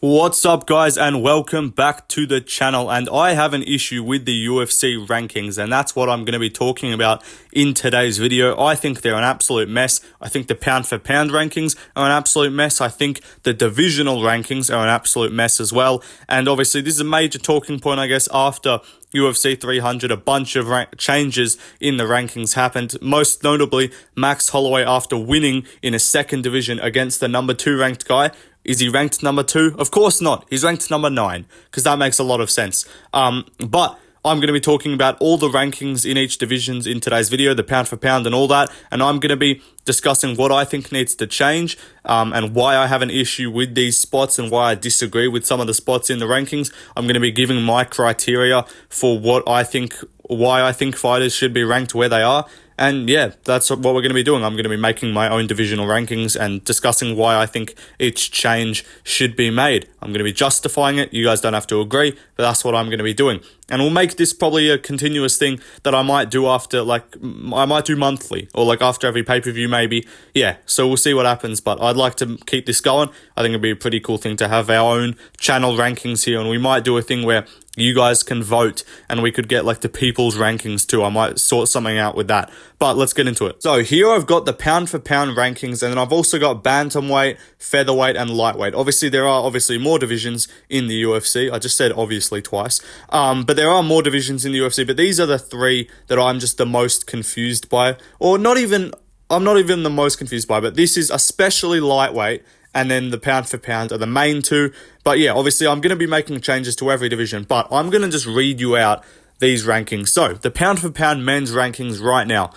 What's up, guys, and welcome back to the channel. And I have an issue with the UFC rankings, and that's what I'm going to be talking about in today's video. I think they're an absolute mess. I think the pound for pound rankings are an absolute mess. I think the divisional rankings are an absolute mess as well. And obviously this is a major talking point, I guess, after UFC 300, a bunch of changes in the rankings happened, most notably Max Holloway after winning in a second division against the number 2 ranked guy. Is he ranked number 2? Of course not. He's ranked number 9, because that makes a lot of sense. But I'm going to be talking about all the rankings in each division in today's video, the pound for pound and all that, and I'm going to be discussing what I think needs to change, and why I have an issue with these spots and why I disagree with some of the spots in the rankings. I'm going to be giving my criteria for why I think fighters should be ranked where they are. And yeah, that's what we're going to be doing. I'm going to be making my own divisional rankings and discussing why I think each change should be made. I'm going to be justifying it. You guys don't have to agree, but that's what I'm going to be doing. And we'll make this probably a continuous thing that I might do after, I might do monthly or after every pay-per-view maybe. Yeah, so we'll see what happens, but I'd like to keep this going. I think it'd be a pretty cool thing to have our own channel rankings here, and we might do a thing where you guys can vote and we could get the people's rankings too. I might sort something out with that, but let's get into it. So here I've got the pound for pound rankings, and then I've also got bantamweight, featherweight, and lightweight. Obviously there are more divisions in the UFC. I just said obviously twice, but there are more divisions in the UFC, but these are the 3 that I'm just the most confused by, or I'm not even the most confused by, but this is especially lightweight, and then the pound for pound are the main 2. But yeah, obviously I'm going to be making changes to every division, but I'm going to just read you out these rankings. So the pound for pound men's rankings right now: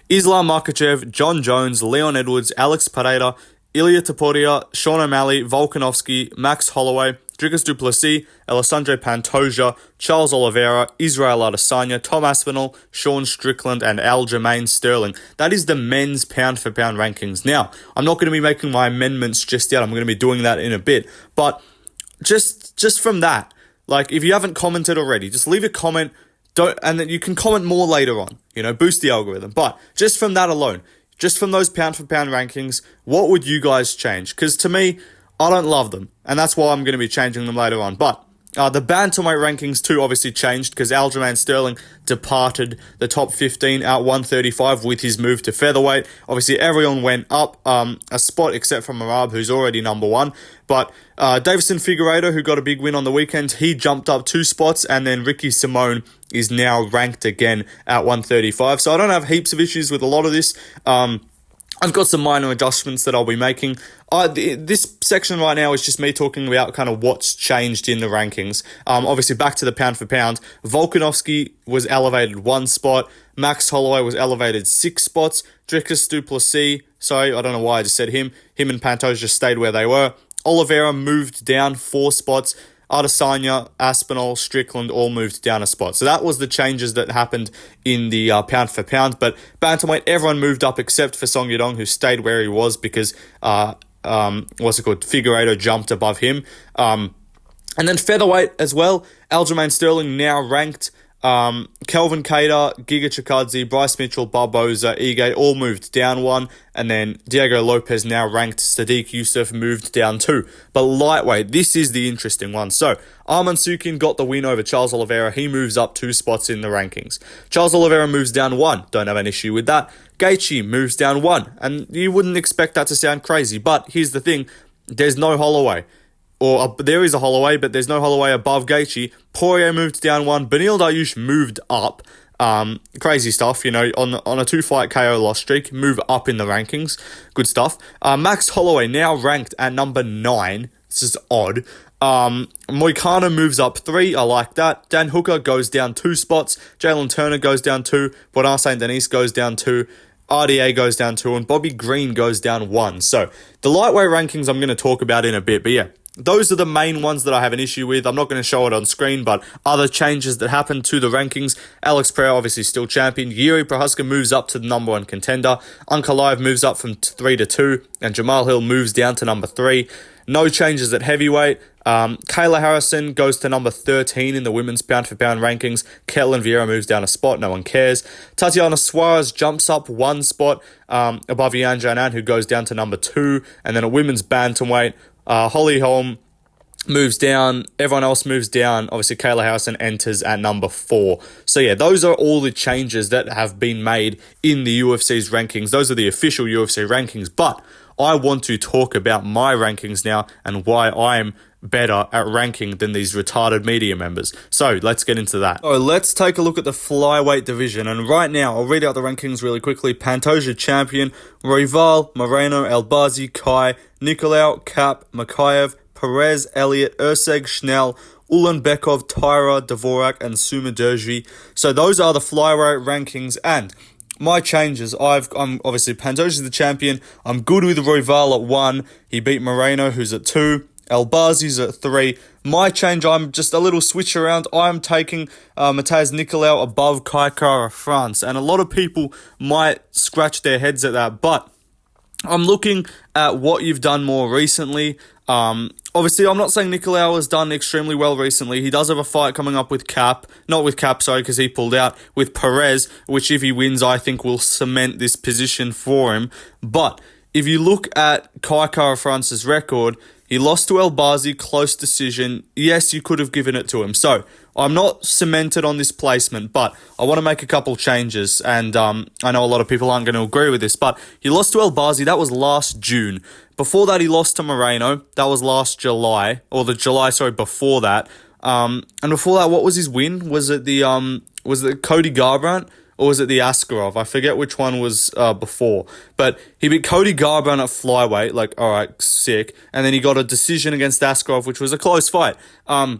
Islam Makhachev, John Jones, Leon Edwards, Alex Pereira, Ilia Topuria, Sean O'Malley, Volkanovski, Max Holloway, Dricus du Plessis, Alessandro Pantoja, Charles Oliveira, Israel Adesanya, Tom Aspinall, Sean Strickland, and Aljamain Sterling. That is the men's pound for pound rankings. Now, I'm not going to be making my amendments just yet. I'm going to be doing that in a bit. But just from that, if you haven't commented already, just leave a comment. And then you can comment more later on, boost the algorithm. But just from that alone, just from those pound for pound rankings, what would you guys change? Because to me, I don't love them, and that's why I'm going to be changing them later on. But the bantamweight rankings too obviously changed because Aljamain Sterling departed the top 15 at 135 with his move to featherweight. Obviously, everyone went up a spot except for Marab, who's already number 1. But Davison Figueiredo, who got a big win on the weekend, he jumped up 2 spots, and then Ricky Simone is now ranked again at 135. So I don't have heaps of issues with a lot of this. I've got some minor adjustments that I'll be making. This section right now is just me talking about kind of what's changed in the rankings. Obviously, back to the pound for pound. Volkanovski was elevated 1 spot. Max Holloway was elevated 6 spots. Dricus du Plessis, sorry, I don't know why I just said him. Him and Pantoja just stayed where they were. Oliveira moved down 4 spots. Adesanya, Aspinall, Strickland all moved down a spot. So that was the changes that happened in the pound for pound. But bantamweight, everyone moved up except for Song Yadong, who stayed where he was because Figueiredo jumped above him. And then featherweight as well. Aljamain Sterling now ranked. Kelvin Cater, Giga Chikadze, Bryce Mitchell, Barboza, Ige all moved down 1, and then Diego Lopez now ranked. Sadiq Youssef moved down 2. But lightweight, this is the interesting one. So Arman Sukin got the win over Charles Oliveira. He moves up 2 spots in the rankings. Charles Oliveira moves down 1. Don't have an issue with that. Gaethje moves down 1, and you wouldn't expect that to sound crazy, but here's the thing: there's no Holloway. There is a Holloway, but there's no Holloway above Gaethje. Poirier moved down 1. Beneil Dariush moved up. Crazy stuff, on a 2-fight KO loss streak, move up in the rankings. Good stuff. Max Holloway now ranked at number 9. This is odd. Moicano moves up 3. I like that. Dan Hooker goes down 2 spots. Jalen Turner goes down 2. Bourdin St. Denis goes down 2. RDA goes down 2, and Bobby Green goes down 1. So the lightweight rankings I'm going to talk about in a bit, but yeah, those are the main ones that I have an issue with. I'm not going to show it on screen, but other changes that happened to the rankings: Alex Pereira obviously still champion. Yuri Prohaska moves up to the number 1 contender. Ankalaev moves up from 3 to 2, and Jamal Hill moves down to number 3. No changes at heavyweight. Kayla Harrison goes to number 13 in the women's pound for pound rankings. Ketlin Vieira moves down a spot. No one cares. Tatiana Suarez jumps up 1 spot above Yan Janan, who goes down to number 2. And then a women's bantamweight, Holly Holm moves down, everyone else moves down. Obviously, Kayla Harrison enters at number 4. So yeah, those are all the changes that have been made in the UFC's rankings. Those are the official UFC rankings, but I want to talk about my rankings now and why I'm better at ranking than these retarded media members. So let's get into that. So let's take a look at the flyweight division. And right now, I'll read out the rankings really quickly. Pantoja champion, Royval, Moreno, Elbazi, Kai, Nicolau, Cap, Makayev, Perez, Elliott, Urseg, Schnell, Ulanbekov, Tyra, Dvorak, and Sumaderji. So those are the flyweight rankings, and my changes. I'm obviously Pantoja's the champion. I'm good with Royval at 1. He beat Moreno, who's at 2. Elbazi's at 3. My change, I'm just a little switch around. I'm taking Matheus Nicolau above Kai Kara France, and a lot of people might scratch their heads at that, but I'm looking at what you've done more recently. Obviously, I'm not saying Nicolau has done extremely well recently. He does have a fight coming up with because he pulled out, with Perez, which if he wins, I think will cement this position for him. But if you look at Kai Kara France's record, he lost to Elbazi, close decision. Yes, you could have given it to him. So I'm not cemented on this placement, but I want to make a couple changes. And I know a lot of people aren't going to agree with this, but he lost to Elbazi. That was last June. Before that, he lost to Moreno. That was last July, before that. And before that, what was his win? Was it Cody Garbrandt? Or was it the Askarov? I forget which one was before. But he beat Cody Garbrandt at flyweight, like, all right, sick. And then he got a decision against Askarov, which was a close fight. I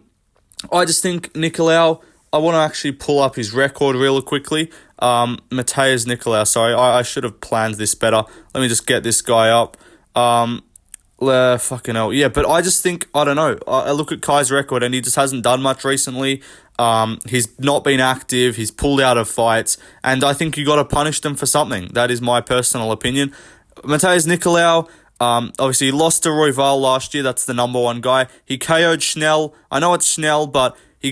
just think Nicolau, I want to actually pull up his record really quickly. Matheus Nicolau, sorry. I should have planned this better. Let me just get this guy up. Fucking hell. Yeah, but I just think, I don't know. I look at Kai's record and he just hasn't done much recently. He's not been active. He's pulled out of fights. And I think you got to punish them for something. That is my personal opinion. Matheus Nicolau, obviously he lost to Royval last year. That's the number 1 guy. He KO'd Schnell. I know it's Schnell, but he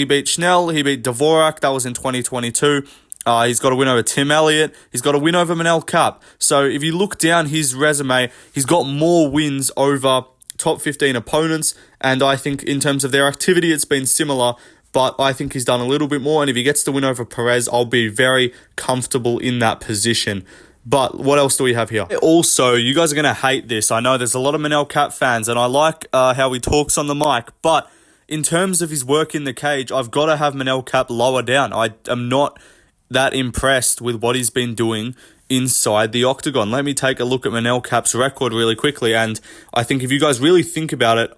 beat Schnell. He beat Dvorak. That was in 2022. He's got a win over Tim Elliott. He's got a win over Manel Kape. So if you look down his resume, he's got more wins over top 15 opponents. And I think in terms of their activity, it's been similar. But I think he's done a little bit more. And if he gets the win over Perez, I'll be very comfortable in that position. But what else do we have here? Also, you guys are going to hate this. I know there's a lot of Manel Kape fans. And I like how he talks on the mic. But in terms of his work in the cage, I've got to have Manel Kape lower down. I am not that impressed with what he's been doing inside the octagon. Let me take a look at Manel Kape's record really quickly, and I think if you guys really think about it,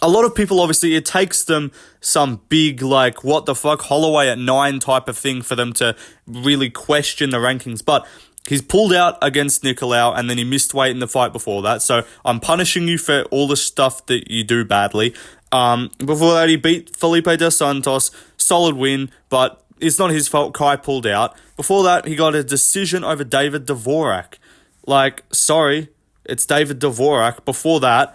a lot of people, obviously, it takes them some big, like, what the fuck, Holloway at 9 type of thing for them to really question the rankings, but he's pulled out against Nicolau, and then he missed weight in the fight before that, so I'm punishing you for all the stuff that you do badly. Before that, he beat Felipe dos Santos, solid win, but it's not his fault. Kai pulled out. Before that, he got a decision over David Dvorak. Like, sorry, it's David Dvorak. Before that,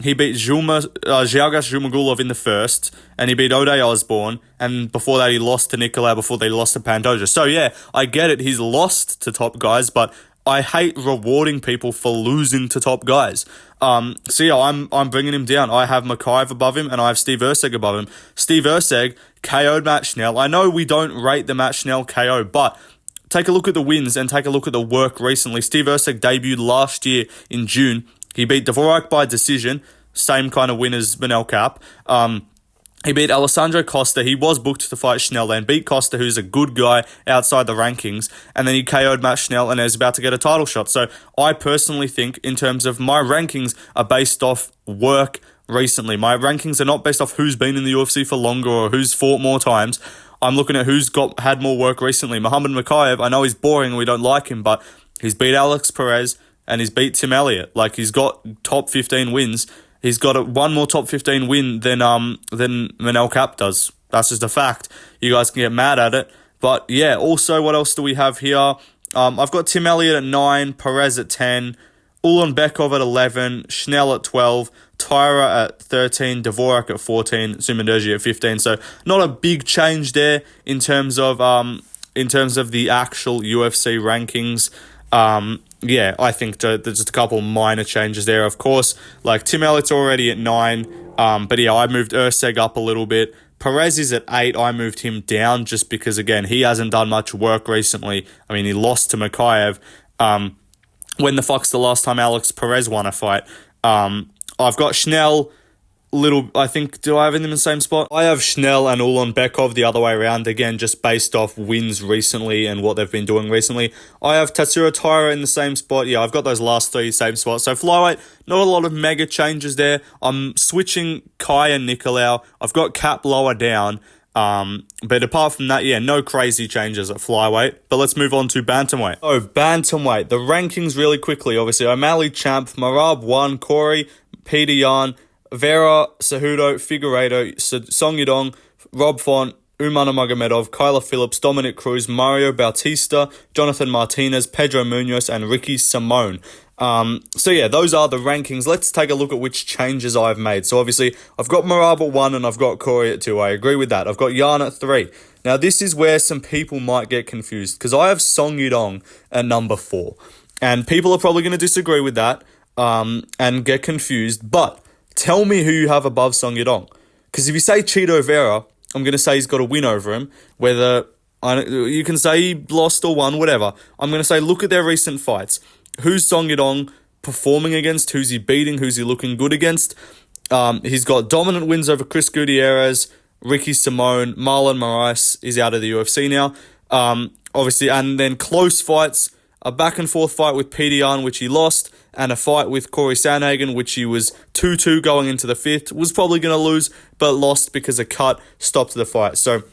he beat Zhalgas Zhumagulov in the first, and he beat O'Day Osborne, and before that, he lost to Nicolau before they lost to Pantoja. So, yeah, I get it. He's lost to top guys, but I hate rewarding people for losing to top guys. So yeah, I'm bringing him down. I have Makayev above him, and I have Steve Urseg above him. Steve Urseg KO'd Matt Schnell. I know we don't rate the Matt Schnell KO, but take a look at the wins and take a look at the work recently. Steve Urseg debuted last year in June. He beat Dvorak by decision, same kind of win as Manel Kape. He beat Alessandro Costa. He was booked to fight Schnell, then beat Costa, who's a good guy outside the rankings, and then he KO'd Matt Schnell and is about to get a title shot. So I personally think, in terms of my rankings, are based off work recently. My rankings are not based off who's been in the UFC for longer or who's fought more times. I'm looking at who's had more work recently. Muhammad Makayev, I know he's boring and we don't like him, but he's beat Alex Perez and he's beat Tim Elliott. Like, he's got top 15 wins. He's got one more top 15 win than Manel Kape does. That's just a fact. You guys can get mad at it. But yeah, also, what else do we have here? I've got Tim Elliott at 9, Perez at 10, Ulanbekov at 11, Schnell at 12, Tyra at 13, Dvorak at 14, Sumaderji at 15. So not a big change there in terms of the actual UFC rankings. yeah, I think there's just a couple minor changes there. Of course, like Tim Elliott's already at 9, but yeah, I moved Urseg up a little bit. Perez is at 8. I moved him down just because, again, he hasn't done much work recently. I mean, he lost to Makayev. When the fuck's the last time Alex Perez won a fight? I've got Schnell. I think, do I have them in the same spot? I have Schnell and Ulanbekov the other way around, again, just based off wins recently and what they've been doing recently. I have Tatsuro Taira in the same spot. Yeah, I've got those last 3 same spots. So flyweight, not a lot of mega changes there. I'm switching Kai and Nicolau. I've got Cap lower down. But apart from that, yeah, no crazy changes at flyweight. But let's move on to bantamweight. Oh, bantamweight. The rankings really quickly, obviously. O'Malley champ, Marab 1, Corey, Peter Yan, Vera, Cejudo, Figueiredo, Song Yadong, Rob Font, Umar Nurmagomedov, Kyler Phillips, Dominic Cruz, Mario Bautista, Jonathan Martinez, Pedro Munoz, and Ricky Simone. So yeah, those are the rankings. Let's take a look at which changes I've made. So obviously, I've got Marab at 1 and I've got Corey at 2. I agree with that. I've got Yan at 3. Now, this is where some people might get confused because I have Song Yadong at number 4. And people are probably going to disagree with that and get confused. But tell me who you have above Song Yadong. Because if you say Chito Vera, I'm going to say he's got a win over him. Whether you can say he lost or won, whatever. I'm going to say look at their recent fights. Who's Song Yadong performing against? Who's he beating? Who's he looking good against? He's got dominant wins over Chris Gutierrez, Ricky Simone, Marlon Moraes is out of the UFC now. Obviously, and then close fights, a back and forth fight with Peter Yan, which he lost, and a fight with Corey Sandhagen, which he was 2-2 going into the 5th, was probably going to lose, but lost because a cut stopped the fight. So,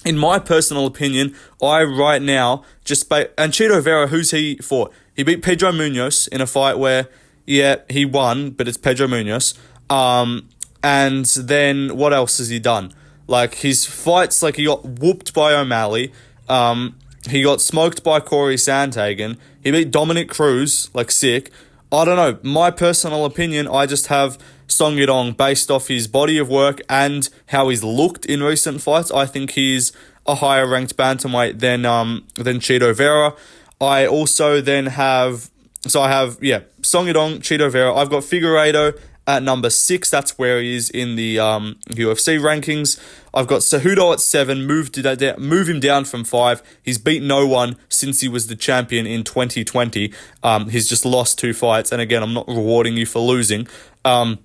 in my personal opinion, I right now, and Chito Vera, who's he fought? He beat Pedro Munoz in a fight where, yeah, he won, but it's Pedro Munoz. And then what else has he done? Like, his fights, like, he got whooped by O'Malley. He got smoked by Corey Sandhagen. He beat Dominic Cruz, like, sick. I don't know. My personal opinion, I just have Song Yadong based off his body of work and how he's looked in recent fights. I think he's a higher ranked bantamweight than Chito Vera. I also then have, Song Yadong, Chito Vera. I've got Figueiredo at number 6. That's where he is in the UFC rankings. I've got Cejudo at 7, move him down from 5. He's beat no one since he was the champion in 2020. He's just lost 2 fights. And again, I'm not rewarding you for losing. I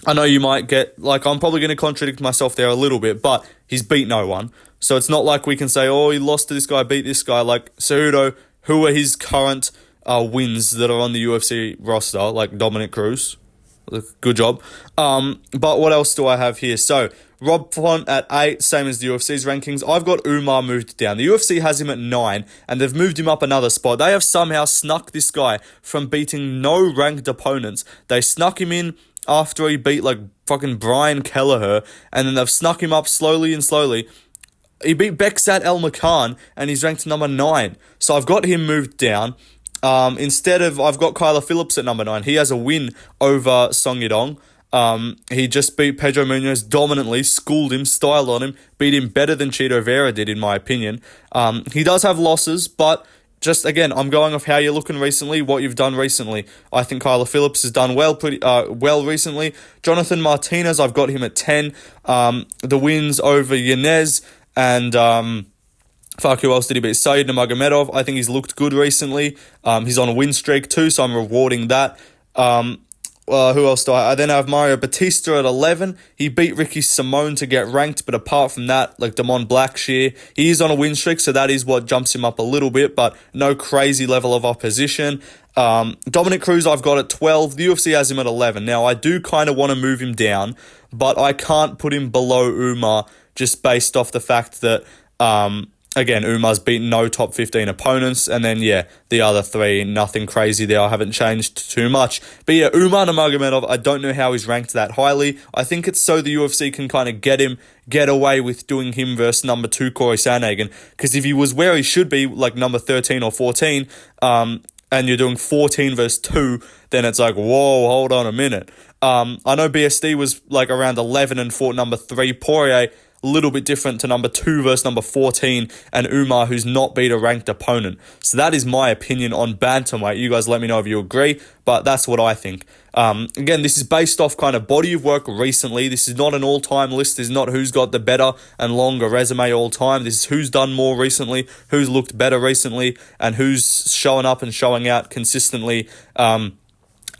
know you might get, like, I'm probably going to contradict myself there a little bit, but he's beat no one. So it's not like we can say, oh, he lost to this guy, beat this guy. Like, Cejudo, who are his current wins that are on the UFC roster, like Dominic Cruz. Good job. But what else do I have here? So, Rob Font at 8, same as the UFC's rankings. I've got Umar moved down. The UFC has him at 9, and they've moved him up another spot. They have somehow snuck this guy from beating no ranked opponents. They snuck him in after he beat, like, fucking Brian Kelleher, and then they've snuck him up slowly and slowly. He beat Beksat El Makan, and he's ranked number 9. So I've got him moved down. Instead of, I've got Kyler Phillips at number 9. He has a win over Song Yadong. He just beat Pedro Munoz dominantly, schooled him, styled on him, beat him better than Chito Vera did, in my opinion. He does have losses, but just, again, I'm going off how you're looking recently, what you've done recently. I think Kyler Phillips has done well recently. Jonathan Martinez, I've got him at 10. The wins over Yanez and who else did he beat? Saeed Nurmagomedov. I think he's looked good recently. He's on a win streak too, so I'm rewarding that. Who else do I then have? Mario Batista at 11. He beat Ricky Simone to get ranked, but apart from that, like Damon Blackshear, he is on a win streak, so that is what jumps him up a little bit, but no crazy level of opposition. Dominic Cruz I've got at 12. The UFC has him at 11. Now, I do kind of want to move him down, but I can't put him below Umar just based off the fact that again, Umar's beaten no top 15 opponents, and then, yeah, the other 3, nothing crazy there. I haven't changed too much. But yeah, Umar Nurmagomedov, I don't know how he's ranked that highly. I think it's so the UFC can kind of get away with doing him versus number 2 Corey Sandhagen, because if he was where he should be, like number 13 or 14, and you're doing 14 versus 2, then it's like, whoa, hold on a minute. I know BSD was like around 11 and fought number 3 Poirier. a little bit different to number 2 versus number 14 and Umar, who's not beat a ranked opponent. So that is my opinion on bantamweight. You guys let me know if you agree, but that's what I think. Again, this is based off kind of body of work recently. This is not an all-time list. This is not who's got the better and longer resume all-time. This is who's done more recently, who's looked better recently, and who's showing up and showing out consistently.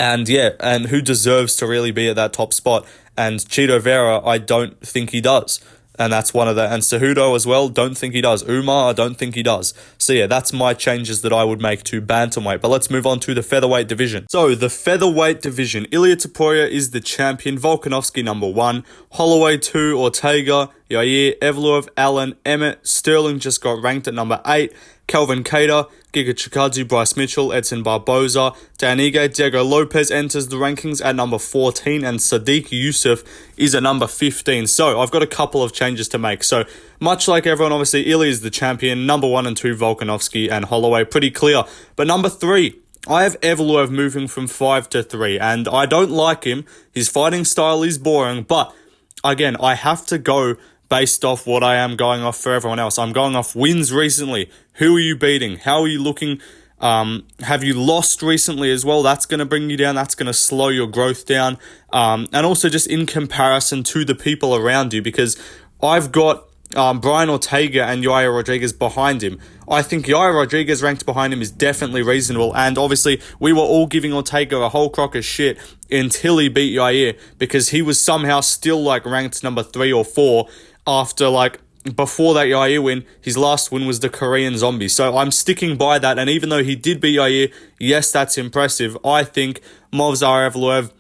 And who deserves to really be at that top spot. And Chito Vera, I don't think he does. And that's one of the, and Cejudo as well, don't think he does. Umar, I don't think he does. So yeah, that's my changes that I would make to bantamweight. But let's move on to the featherweight division. So the featherweight division, Ilia Topuria is the champion, Volkanovski number 1, Holloway 2, Ortega, Yair, Evloev, Allen, Emmett, Sterling just got ranked at number 8, Kelvin Kattar, Giga Chikadze, Bryce Mitchell, Edson Barboza, Dan Ige, Diego Lopez enters the rankings at number 14, and Sadiq Youssef is at number 15. So I've got a couple of changes to make. So much like everyone, obviously, Ilya is the champion, number 1 and 2, Volkanovski and Holloway, pretty clear. But number 3, I have Evloev moving from 5 to 3, and I don't like him. His fighting style is boring, but again, I have to go based off what I am going off for everyone else. I'm going off wins recently. Who are you beating? How are you looking? Have you lost recently as well? That's going to bring you down. That's going to slow your growth down. And also just in comparison to the people around you, because I've got Brian Ortega and Yair Rodriguez behind him. I think Yair Rodriguez ranked behind him is definitely reasonable, and obviously we were all giving Ortega a whole crock of shit until he beat Yair, because he was somehow still like ranked number 3 or 4 after like before that Yair win. His last win was the Korean Zombie. So I'm sticking by that, and even though he did beat Yair, yes, that's impressive. I think Movsar Evloev,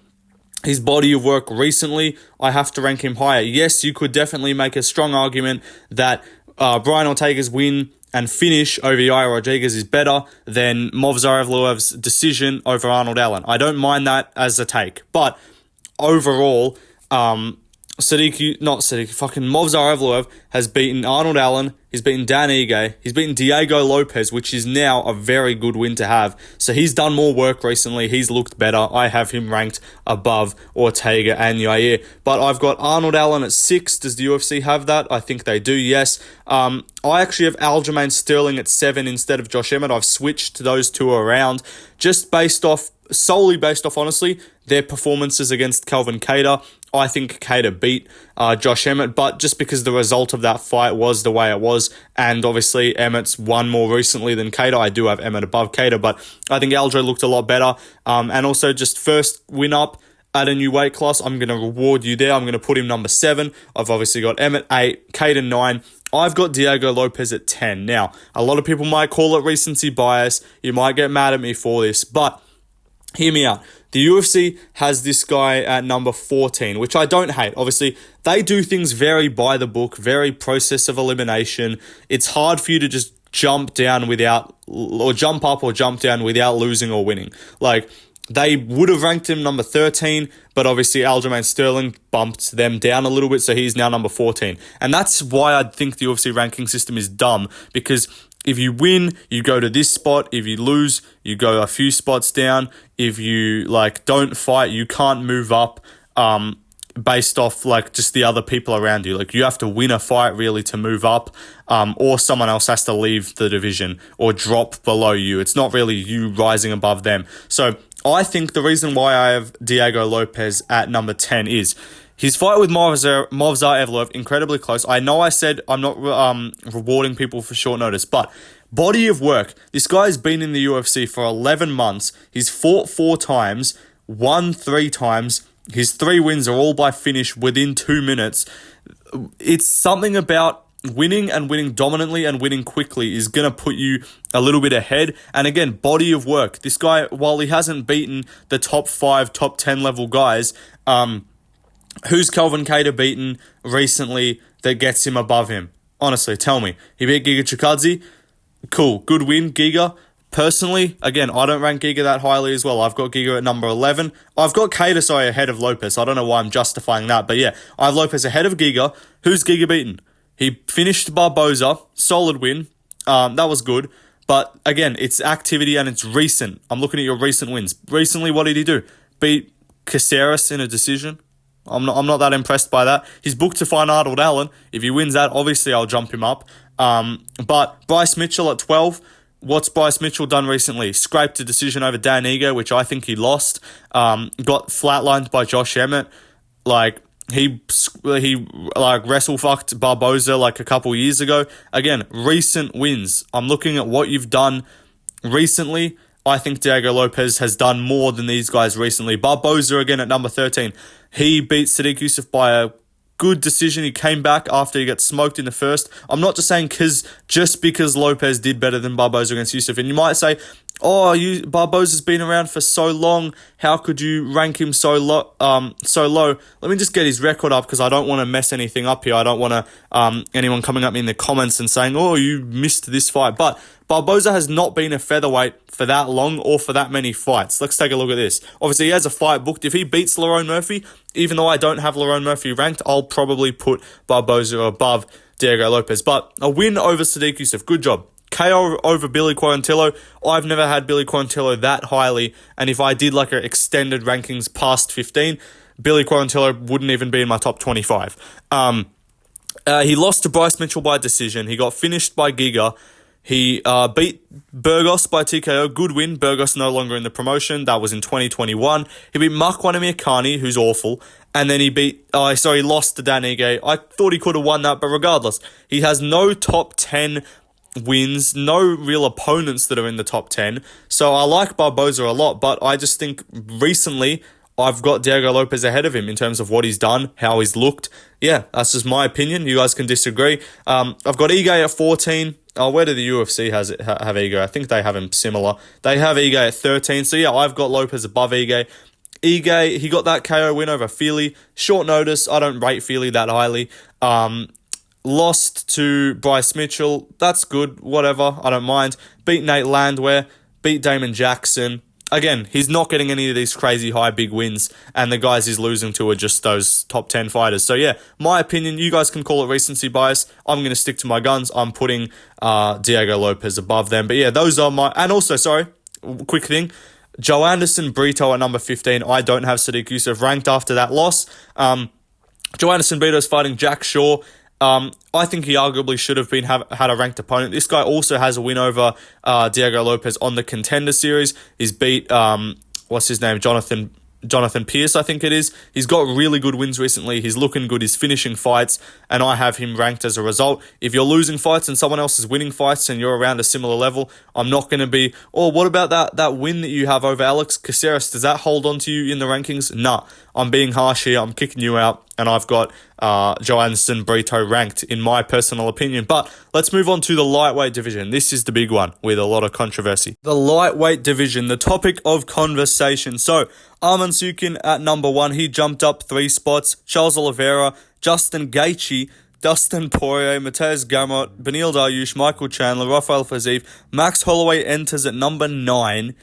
his body of work recently, I have to rank him higher. Yes, you could definitely make a strong argument that Brian Ortega's win and finish over Yair Rodriguez is better than Movsar Evloev's decision over Arnold Allen. I don't mind that as a take. But overall, Movsar Evloev has beaten Arnold Allen, he's beaten Dan Ige, he's beaten Diego Lopez, which is now a very good win to have. So he's done more work recently, he's looked better. I have him ranked above Ortega and Yair. But I've got Arnold Allen at 6. Does the UFC have that? I think they do, yes. I actually have Aljamain Sterling at 7 instead of Josh Emmett. I've switched those two around just solely based off, honestly, their performances against Kelvin Kattar. I think Kattar beat Josh Emmett, but just because the result of that fight was the way it was, and obviously Emmett's won more recently than Kattar, I do have Emmett above Kattar, but I think Aljo looked a lot better. And also just first win up at a new weight class, I'm going to reward you there. I'm going to put him number 7. I've obviously got Emmett 8, Kattar 9. I've got Diego Lopez at 10. Now, a lot of people might call it recency bias. You might get mad at me for this, but hear me out. The UFC has this guy at number 14, which I don't hate. Obviously, they do things very by the book, very process of elimination. It's hard for you to just jump up or jump down without losing or winning. Like, they would have ranked him number 13, but obviously Aljamain Sterling bumped them down a little bit, so he's now number 14. And that's why I think the UFC ranking system is dumb, because if you win, you go to this spot. If you lose, you go a few spots down. If you don't fight, you can't move up based off just the other people around you. Like, you have to win a fight really to move up, or someone else has to leave the division or drop below you. It's not really you rising above them. So I think the reason why I have Diego Lopez at number 10 is his fight with Movsar Evloev, incredibly close. I know I said I'm not rewarding people for short notice, but body of work. This guy's been in the UFC for 11 months. He's fought 4 times, won 3 times. His 3 wins are all by finish within 2 minutes. It's something about winning and winning dominantly and winning quickly is going to put you a little bit ahead. And again, body of work. This guy, while he hasn't beaten the top 5, top 10 level guys, who's Kelvin Kattar beaten recently that gets him above him? Honestly, tell me. He beat Giga Chikadze. Cool. Good win, Giga. Personally, again, I don't rank Giga that highly as well. I've got Giga at number 11. I've got Kattar, ahead of Lopez. I don't know why I'm justifying that. But yeah, I have Lopez ahead of Giga. Who's Giga beaten? He finished Barboza. Solid win. That was good. But again, it's activity and it's recent. I'm looking at your recent wins. Recently, what did he do? Beat Caceres in a decision. I'm not that impressed by that. He's booked to fight Arnold Allen. If he wins that, obviously I'll jump him up. But Bryce Mitchell at 12. What's Bryce Mitchell done recently? Scraped a decision over Dan Ige, which I think he lost. Got flatlined by Josh Emmett. Like, he wrestle fucked Barboza like a couple years ago. Again, recent wins. I'm looking at what you've done recently. I think Diego Lopez has done more than these guys recently. Barboza again at number 13. He beat Sadiq Youssef by a good decision. He came back after he got smoked in the first. I'm not just saying just because Lopez did better than Barboza against Youssef. And you might say, Barboza's been around for so long. How could you rank him so low? Let me just get his record up because I don't want to mess anything up here. I don't want to anyone coming at me in the comments and saying, oh, you missed this fight. But Barboza has not been a featherweight for that long or for that many fights. Let's take a look at this. Obviously, he has a fight booked. If he beats Lerone Murphy, even though I don't have Lerone Murphy ranked, I'll probably put Barboza above Diego Lopez. But a win over Sadiq Youssef. Good job. KO over Billy Quarantillo. I've never had Billy Quarantillo that highly, and if I did like an extended rankings past 15, Billy Quarantillo wouldn't even be in my top 25. He lost to Bryce Mitchell by decision. He got finished by Giga. He beat Burgos by TKO. Good win. Burgos no longer in the promotion. That was in 2021. He beat Makwan Amirkhani, who's awful. And then he lost to Dan Ige. I thought he could have won that, but regardless, he has no top 10 wins, no real opponents that are in the top 10. So I like Barboza a lot, but I just think recently I've got Diego Lopez ahead of him in terms of what he's done, how he's looked. Yeah, that's just my opinion. You guys can disagree. I've got Ige at 14. Where do the UFC have Ige? I think they have him similar. They have Ige at 13. So yeah, I've got Lopez above Ige. Ige, he got that KO win over Feely. Short notice. I don't rate Feely that highly. Lost to Bryce Mitchell. That's good. Whatever. I don't mind. Beat Nate Landwehr. Beat Damon Jackson. Again, he's not getting any of these crazy high big wins, and the guys he's losing to are just those top 10 fighters. So yeah, my opinion, you guys can call it recency bias. I'm going to stick to my guns. I'm putting Diego Lopez above them. But yeah, those are my... And also, sorry, quick thing. Joe Anderson, Brito at number 15. I don't have Sadiq Youssef ranked after that loss. Joe Anderson, Brito's fighting Jack Shaw. I think he arguably should have had a ranked opponent. This guy also has a win over Diego Lopez on the Contender Series. He's beat what's his name, Jonathan Pierce, I think it is. He's got really good wins recently. He's looking good. He's finishing fights, and I have him ranked as a result. If you're losing fights and someone else is winning fights and you're around a similar level, I'm not going to be, what about that win that you have over Alex Caceres? Does that hold on to you in the rankings? Nah, I'm being harsh here. I'm kicking you out, and I've got Joe Anderson, Brito ranked in my personal opinion. But let's move on to the lightweight division. This is the big one with a lot of controversy. The lightweight division, the topic of conversation. So, Arman Sukin at number 1. He jumped up 3 spots. Charles Oliveira, Justin Gaethje, Dustin Poirier, Mateusz Gamrot, Beneil Dariush, Michael Chandler, Rafael Fiziev. Max Holloway enters at number 9.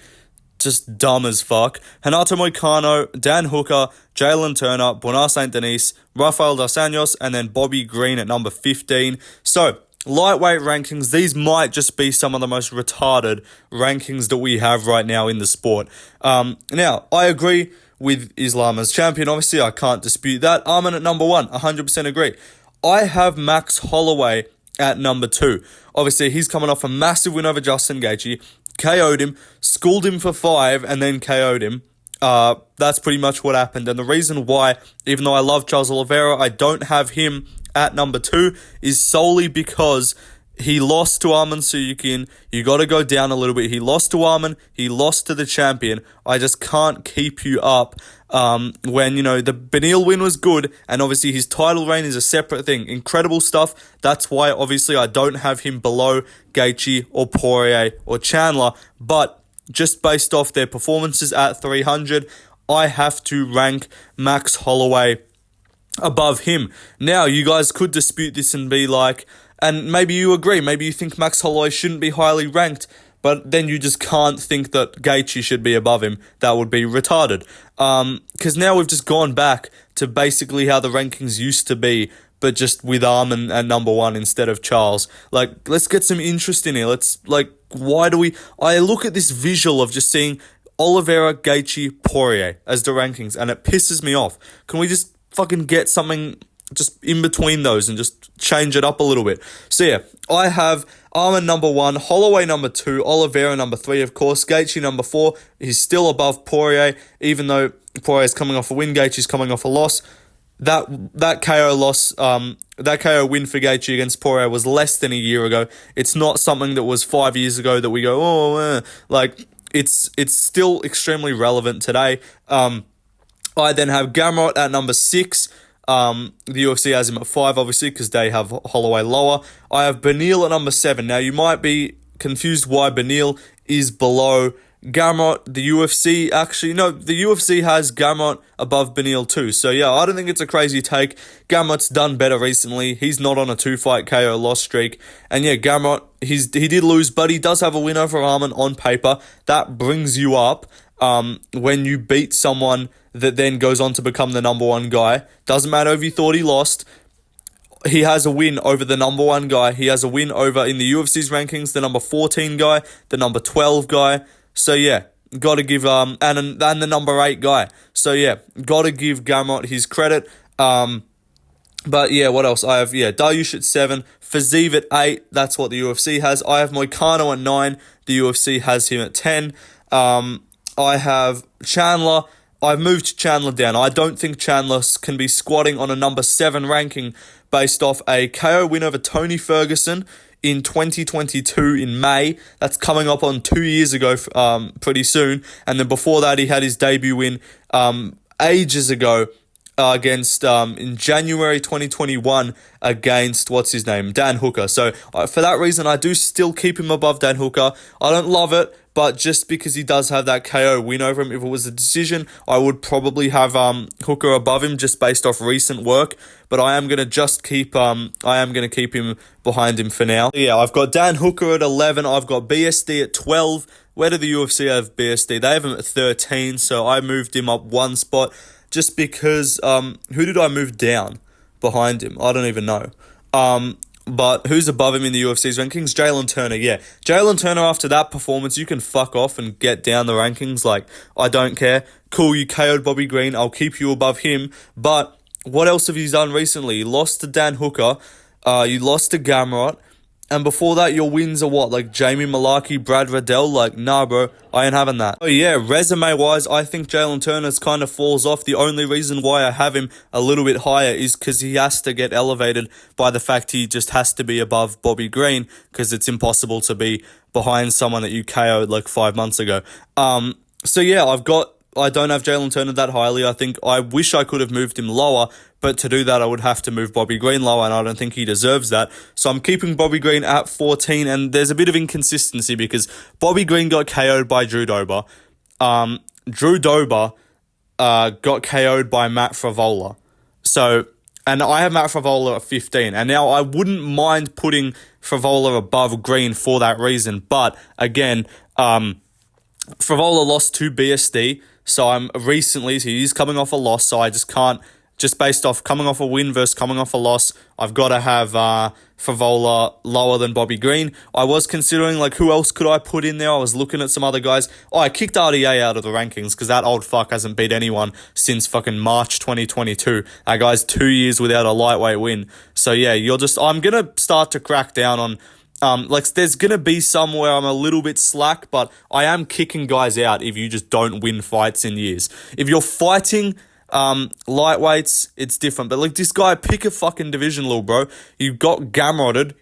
Just dumb as fuck. Renato Moicano, Dan Hooker, Jalen Turner, Bonar St. Denis, Rafael Dos Anjos, and then Bobby Green at number 15. So, lightweight rankings, these might just be some of the most retarded rankings that we have right now in the sport. Now, I agree with Islam as champion. Obviously, I can't dispute that. Arman at number 1, 100% agree. I have Max Holloway at number 2. Obviously, he's coming off a massive win over Justin Gaethje. KO'd him, schooled him for 5, and then KO'd him. That's pretty much what happened. And the reason why, even though I love Charles Oliveira, I don't have him at number 2 is solely because he lost to Arman Sukin. You got to go down a little bit. He lost to Arman. He lost to the champion. I just can't keep you up when, the Beneil win was good, and obviously his title reign is a separate thing. Incredible stuff. That's why, obviously, I don't have him below Gaethje or Poirier or Chandler, but just based off their performances at 300, I have to rank Max Holloway above him. Now, you guys could dispute this and be like, and maybe you agree, maybe you think Max Holloway shouldn't be highly ranked, but then you just can't think that Gaethje should be above him. That would be retarded. Because now we've just gone back to basically how the rankings used to be, but just with Arman at number 1 instead of Charles. Let's get some interest in here. I look at this visual of just seeing Oliveira, Gaethje, Poirier as the rankings, and it pisses me off. Can we just fucking get something just in between those and just change it up a little bit. So yeah, I have Umar number 1, Holloway number 2, Oliveira number 3, of course, Gaethje number 4. He's still above Poirier, even though Poirier's coming off a win, Gaethje's coming off a loss. That KO loss, that KO win for Gaethje against Poirier was less than a year ago. It's not something that was 5 years ago that we go, like, it's still extremely relevant today. I then have Gamrot at number 6. The UFC has him at 5, obviously, because they have Holloway lower. I have Beneil at number 7. Now, you might be confused why Beneil is below Gamrot. The UFC, the UFC has Gamrot above Beneil too. So, yeah, I don't think it's a crazy take. Gamrot's done better recently. He's not on a 2-fight KO loss streak. And, yeah, Gamrot, he did lose, but he does have a win over Arman on paper. That brings you up when you beat someone that then goes on to become the number 1 guy. Doesn't matter if you thought he lost. He has a win over the number 1 guy. He has a win over, in the UFC's rankings, the number 14 guy, the number 12 guy. So, yeah, got to give, and the number 8 guy. So, yeah, got to give Gamrot his credit. But, yeah, what else? I have, Dariush at 7, Fiziev at 8. That's what the UFC has. I have Moicano at 9. The UFC has him at 10. I have Chandler. I've moved Chandler down. I don't think Chandler can be squatting on a number 7 ranking based off a KO win over Tony Ferguson in 2022 in May. That's coming up on 2 years ago pretty soon. And then before that, he had his debut win ages ago against, in January 2021 against, Dan Hooker. So for that reason, I do still keep him above Dan Hooker. I don't love it, but just because he does have that KO win over him, if it was a decision, I would probably have Hooker above him just based off recent work. But I am gonna keep him behind him for now. Yeah, I've got Dan Hooker at 11. I've got BSD at 12. Where do the UFC have BSD? They have him at 13. So I moved him up 1 spot just because. Who did I move down behind him? I don't even know. But who's above him in the UFC's rankings? Jalen Turner, yeah. Jalen Turner, after that performance, you can fuck off and get down the rankings. Like, I don't care. Cool, you KO'd Bobby Green. I'll keep you above him. But what else have you done recently? You lost to Dan Hooker. You lost to Gamrot. And before that, your wins are what? Like Jamie Malarkey, Brad Riddell? Like, nah, bro. I ain't having that. Oh, yeah. Resume-wise, I think Jalen Turner's kind of falls off. The only reason why I have him a little bit higher is because he has to get elevated by the fact he just has to be above Bobby Green, because it's impossible to be behind someone that you KO'd like 5 months ago. So, yeah, I don't have Jalen Turner that highly. I wish I could have moved him lower, but to do that, I would have to move Bobby Green lower, and I don't think he deserves that. So I'm keeping Bobby Green at 14, and there's a bit of inconsistency because Bobby Green got KO'd by Drew Dober. Drew Dober got KO'd by Matt Favola. So, and I have Matt Favola at 15, and now I wouldn't mind putting Favola above Green for that reason, but again, Favola lost to BSD, so he's coming off a loss, so I just can't, just based off coming off a win versus coming off a loss, I've got to have Favola lower than Bobby Green. I was considering, like, who else could I put in there? I was looking at some other guys. I kicked RDA out of the rankings because that old fuck hasn't beat anyone since fucking March 2022. That guy's 2 years without a lightweight win. So, yeah, I'm going to start to crack down on, there's going to be somewhere I'm a little bit slack, but I am kicking guys out if you just don't win fights in years. If you're fighting lightweights, it's different. But, like, this guy, pick a fucking division, little bro. You got Gamrotted,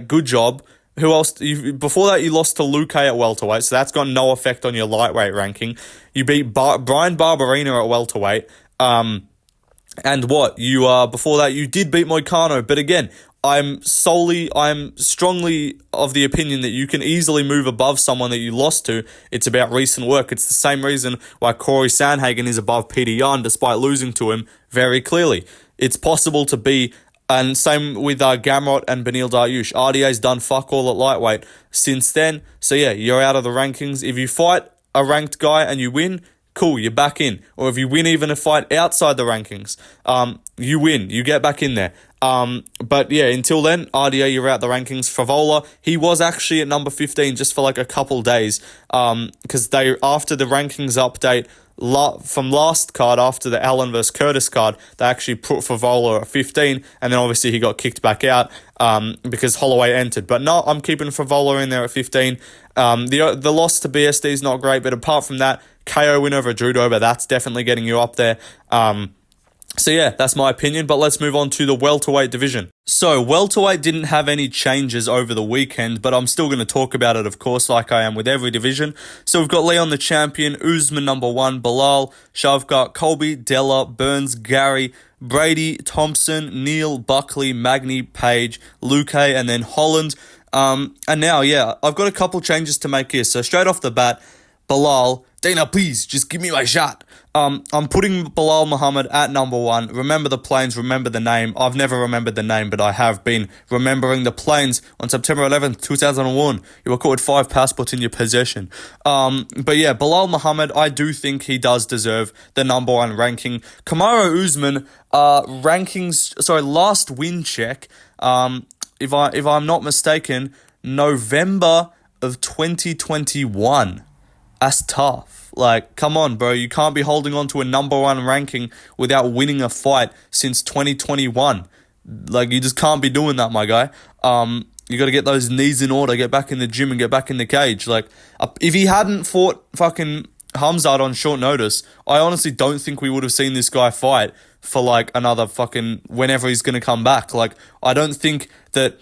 good job. Who else? Before that, you lost to Luque at welterweight, so that's got no effect on your lightweight ranking. You beat Brian Barberina at welterweight. And what? Before that, you did beat Moicano, but again, I'm strongly of the opinion that you can easily move above someone that you lost to. It's about recent work. It's the same reason why Corey Sandhagen is above Peter Yan despite losing to him very clearly. It's possible to be, and same with Gamrot and Beneil Dariush. RDA's done fuck all at lightweight since then. So yeah, you're out of the rankings. If you fight a ranked guy and you win, cool, you're back in. Or if you win even a fight outside the rankings, you win, you get back in there. But yeah, until then, RDA, you're out the rankings. Favola, he was actually at number 15 just for like a couple days, because after the rankings update from last card after the Allen vs. Curtis card, they actually put Favola at 15, and then obviously he got kicked back out because Holloway entered. But no, I'm keeping Favola in there at 15. The loss to BSD is not great, but apart from that, KO win over Drew Dober, that's definitely getting you up there. So yeah, that's my opinion, but let's move on to the welterweight division. So welterweight didn't have any changes over the weekend, but I'm still going to talk about it, of course, like I am with every division. So we've got Leon the champion, Usman number 1, Bilal, Shavkat, Colby, Della, Burns, Gary, Brady, Thompson, Neal, Buckley, Magny, Page, Luque, and then Holland. And now, yeah, I've got a couple changes to make here. So straight off the bat, Bilal, Dana, please, just give me my shot. I'm putting Bilal Muhammad at number 1. Remember the planes, remember the name. I've never remembered the name, but I have been remembering the planes. On September 11th, 2001, you were caught with 5 passports in your possession. But yeah, Bilal Muhammad, I do think he does deserve the number 1 ranking. Kamaru Usman, last win check, if I'm not mistaken, November of 2021. That's tough. Like, come on, bro. You can't be holding on to a number 1 ranking without winning a fight since 2021. Like, you just can't be doing that, my guy. You got to get those knees in order, get back in the gym and get back in the cage. Like, if he hadn't fought fucking Hamzat on short notice, I honestly don't think we would have seen this guy fight for, like, another fucking whenever he's going to come back. Like, I don't think that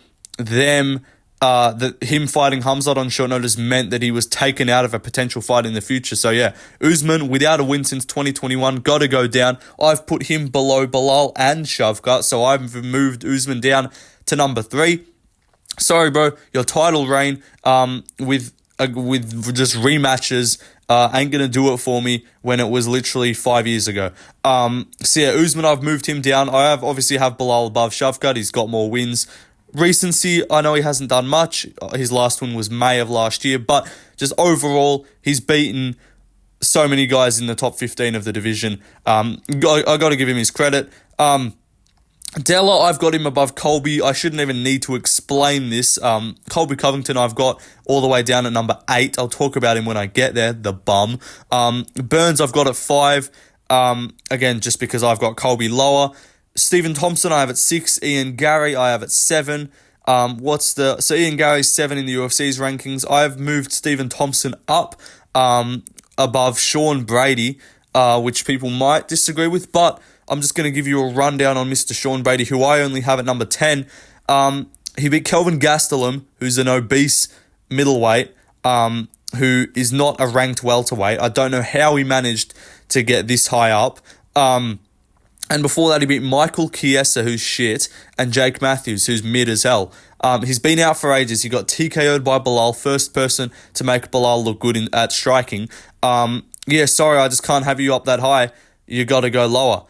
him fighting Hamzat on short notice meant that he was taken out of a potential fight in the future. So yeah, Usman, without a win since 2021, got to go down. I've put him below Bilal and Shavkat, so I've moved Usman down to number 3. Sorry, bro, your title reign with just rematches ain't gonna do it for me when it was literally 5 years ago. So yeah, Usman, I've moved him down. I obviously have Bilal above Shavkat. He's got more wins. Recency, I know he hasn't done much. His last one was May of last year, but just overall, he's beaten so many guys in the top 15 of the division. I got to give him his credit. Della, I've got him above Colby. I shouldn't even need to explain this. Colby Covington, I've got all the way down at number 8. I'll talk about him when I get there, the bum. Burns, I've got at 5. Again, just because I've got Colby lower. Stephen Thompson, I have at 6. Ian Gary, I have at 7. So Ian Gary's 7 in the UFC's rankings. I've moved Stephen Thompson up above Sean Brady, which people might disagree with, but I'm just going to give you a rundown on Mr. Sean Brady, who I only have at number 10. He beat Kelvin Gastelum, who's an obese middleweight, who is not a ranked welterweight. I don't know how he managed to get this high up. And before that, he beat Michael Chiesa, who's shit, and Jake Matthews, who's mid as hell. He's been out for ages. He got TKO'd by Bilal, first person to make Bilal look good at striking. Yeah, sorry, I just can't have you up that high. You got to go lower.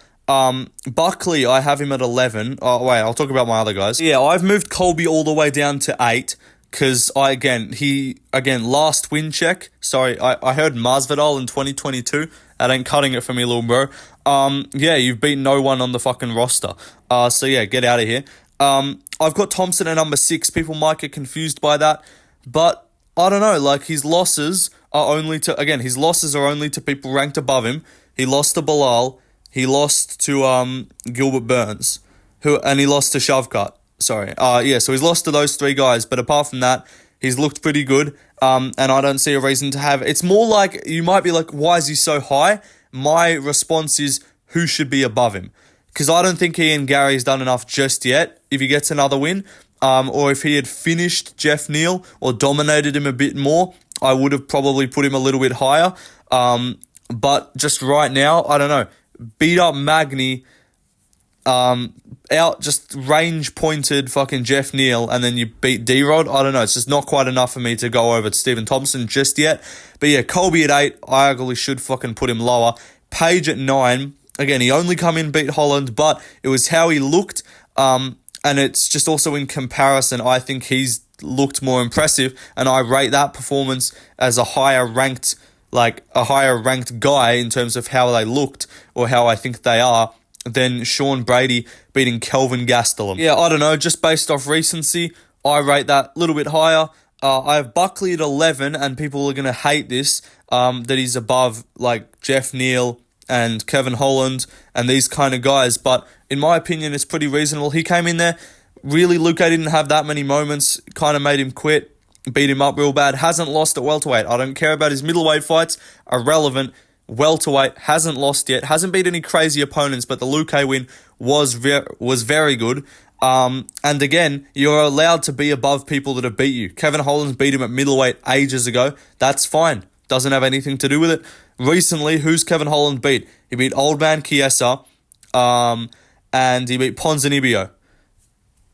Buckley, I have him at 11. Oh, wait, I'll talk about my other guys. Yeah, I've moved Colby all the way down to 8. Because last win check. Sorry, I heard Masvidal in 2022. That ain't cutting it for me, little bro. Yeah, you've beaten no one on the fucking roster. So yeah, get out of here. I've got Thompson at number 6. People might get confused by that, but I don't know. Like, his losses are only to people ranked above him. He lost to Bilal. He lost to Gilbert Burns, and he lost to Shavkat. Sorry. So he's lost to those 3 guys, but apart from that, he's looked pretty good. And I don't see a reason to have. It's more like, you might be like, why is he so high? My response is, who should be above him? Because I don't think Ian Gary's done enough just yet. If he gets another win, or if he had finished Jeff Neal or dominated him a bit more, I would have probably put him a little bit higher. But just right now, I don't know. Beat up Magny, out just range pointed fucking Jeff Neal, and then you beat D-Rod. I don't know. It's just not quite enough for me to go over to Stephen Thompson just yet. But yeah, Colby at 8, I arguably should fucking put him lower. Page at 9. Again, he only come in, beat Holland, but it was how he looked. And it's just also in comparison, I think he's looked more impressive, and I rate that performance as a higher ranked guy in terms of how they looked or how I think they are than Sean Brady beating Kelvin Gastelum. Yeah, I don't know, just based off recency, I rate that a little bit higher. I have Buckley at 11, and people are going to hate this, that he's above, like, Jeff Neal and Kevin Holland and these kind of guys. But in my opinion, it's pretty reasonable. He came in there. Really, Luke didn't have that many moments. Kind of made him quit. Beat him up real bad. Hasn't lost at welterweight. I don't care about his middleweight fights. Irrelevant. Welterweight hasn't lost yet. Hasn't beat any crazy opponents, but the Luke win was very good. And again, you're allowed to be above people that have beat you. Kevin Holland beat him at middleweight ages ago. That's fine. Doesn't have anything to do with it. Recently, who's Kevin Holland beat? He beat Old Man Chiesa, and he beat Ponzinibbio.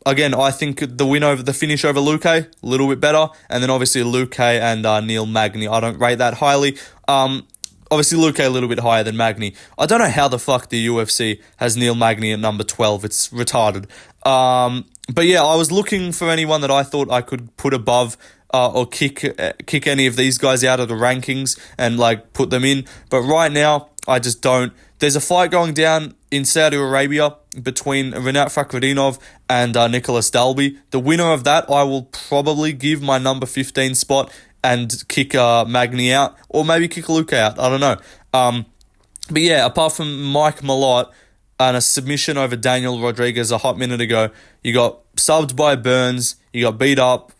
Again, I think the finish over Luke, a little bit better. And then obviously Luke and Neil Magny. I don't rate that highly. Obviously Luke a little bit higher than Magny. I don't know how the fuck the UFC has Neil Magny at number 12. It's retarded. But yeah, I was looking for anyone that I thought I could put above or kick any of these guys out of the rankings and like put them in. But right now, I just don't. There's a fight going down in Saudi Arabia between Rinat Fakhretdinov and Nicholas Dalby. The winner of that, I will probably give my number 15 spot and kick Magny out, or maybe kick Luke out. I don't know. But yeah, apart from Mike Malott and a submission over Daniel Rodriguez a hot minute ago, you got subbed by Burns, you got beat up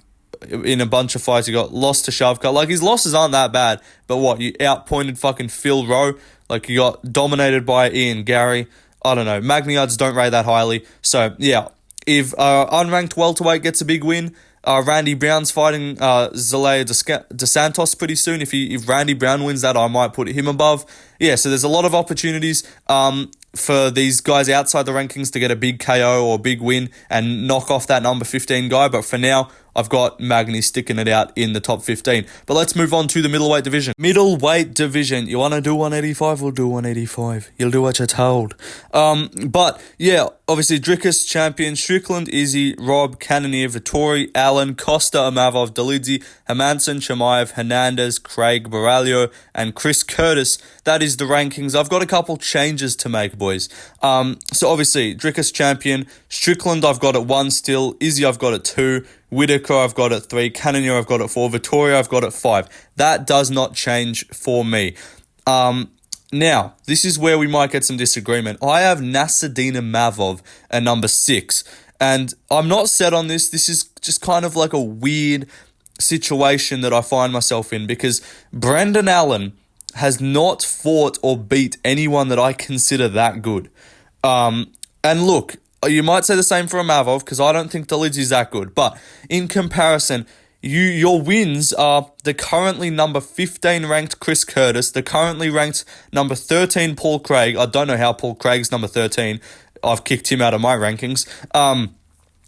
in a bunch of fights, you got lost to Shavkat. Like, his losses aren't that bad, but what, you outpointed fucking Phil Rowe? Like, you got dominated by Ian Gary. I don't know. Magny odds don't rate that highly. So, yeah, if unranked welterweight gets a big win, Randy Brown's fighting Zelaya Dos Santos pretty soon. If Randy Brown wins that, I might put him above. Yeah, so there's a lot of opportunities for these guys outside the rankings to get a big KO or big win and knock off that number 15 guy. But for now, I've got Magny sticking it out in the top 15. But let's move on to the middleweight division. Middleweight division. You want to do 185? We'll do 185. You'll do what you're told. But yeah, obviously Dricus champion, Strickland, Izzy, Rob, Cannonier, Vittori, Allen, Costa, Amavov, Dolidze, Hermanson, Chimaev, Hernandez, Craig, Baralio, and Chris Curtis. That is the rankings. I've got a couple changes to make, boys. So obviously, Dricus champion, Strickland I've got at 1 still, Izzy I've got at 2, Whitaker I've got at 3, Cannonier I've got at 4, Vittori I've got at 5. That does not change for me. Now, this is where we might get some disagreement. I have Nassourdine Imavov at number 6, and I'm not set on this. This is just kind of like a weird situation that I find myself in, because Brendan Allen has not fought or beat anyone that I consider that good. And look, you might say the same for Imavov, because I don't think Dolidze is that good. But in comparison, your wins are the currently number 15 ranked Chris Curtis, the currently ranked number 13 Paul Craig. I don't know how Paul Craig's number 13. I've kicked him out of my rankings. And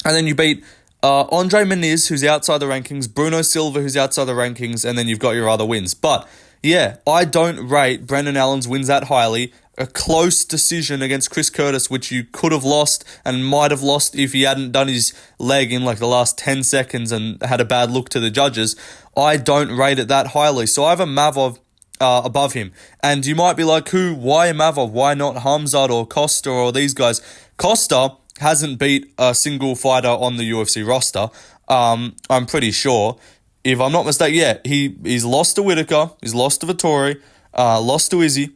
then you beat Andre Muniz, who's outside the rankings, Bruno Silva, who's outside the rankings, and then you've got your other wins. But yeah, I don't rate Brendan Allen's wins that highly. A close decision against Chris Curtis, which you could have lost and might have lost if he hadn't done his leg in like the last 10 seconds and had a bad look to the judges. I don't rate it that highly. So I have Imavov above him. And you might be like, why Imavov? Why not Hamzat or Costa or these guys? Costa hasn't beat a single fighter on the UFC roster. I'm pretty sure. If I'm not mistaken, yeah, he's lost to Whitaker, he's lost to Vittori, lost to Izzy,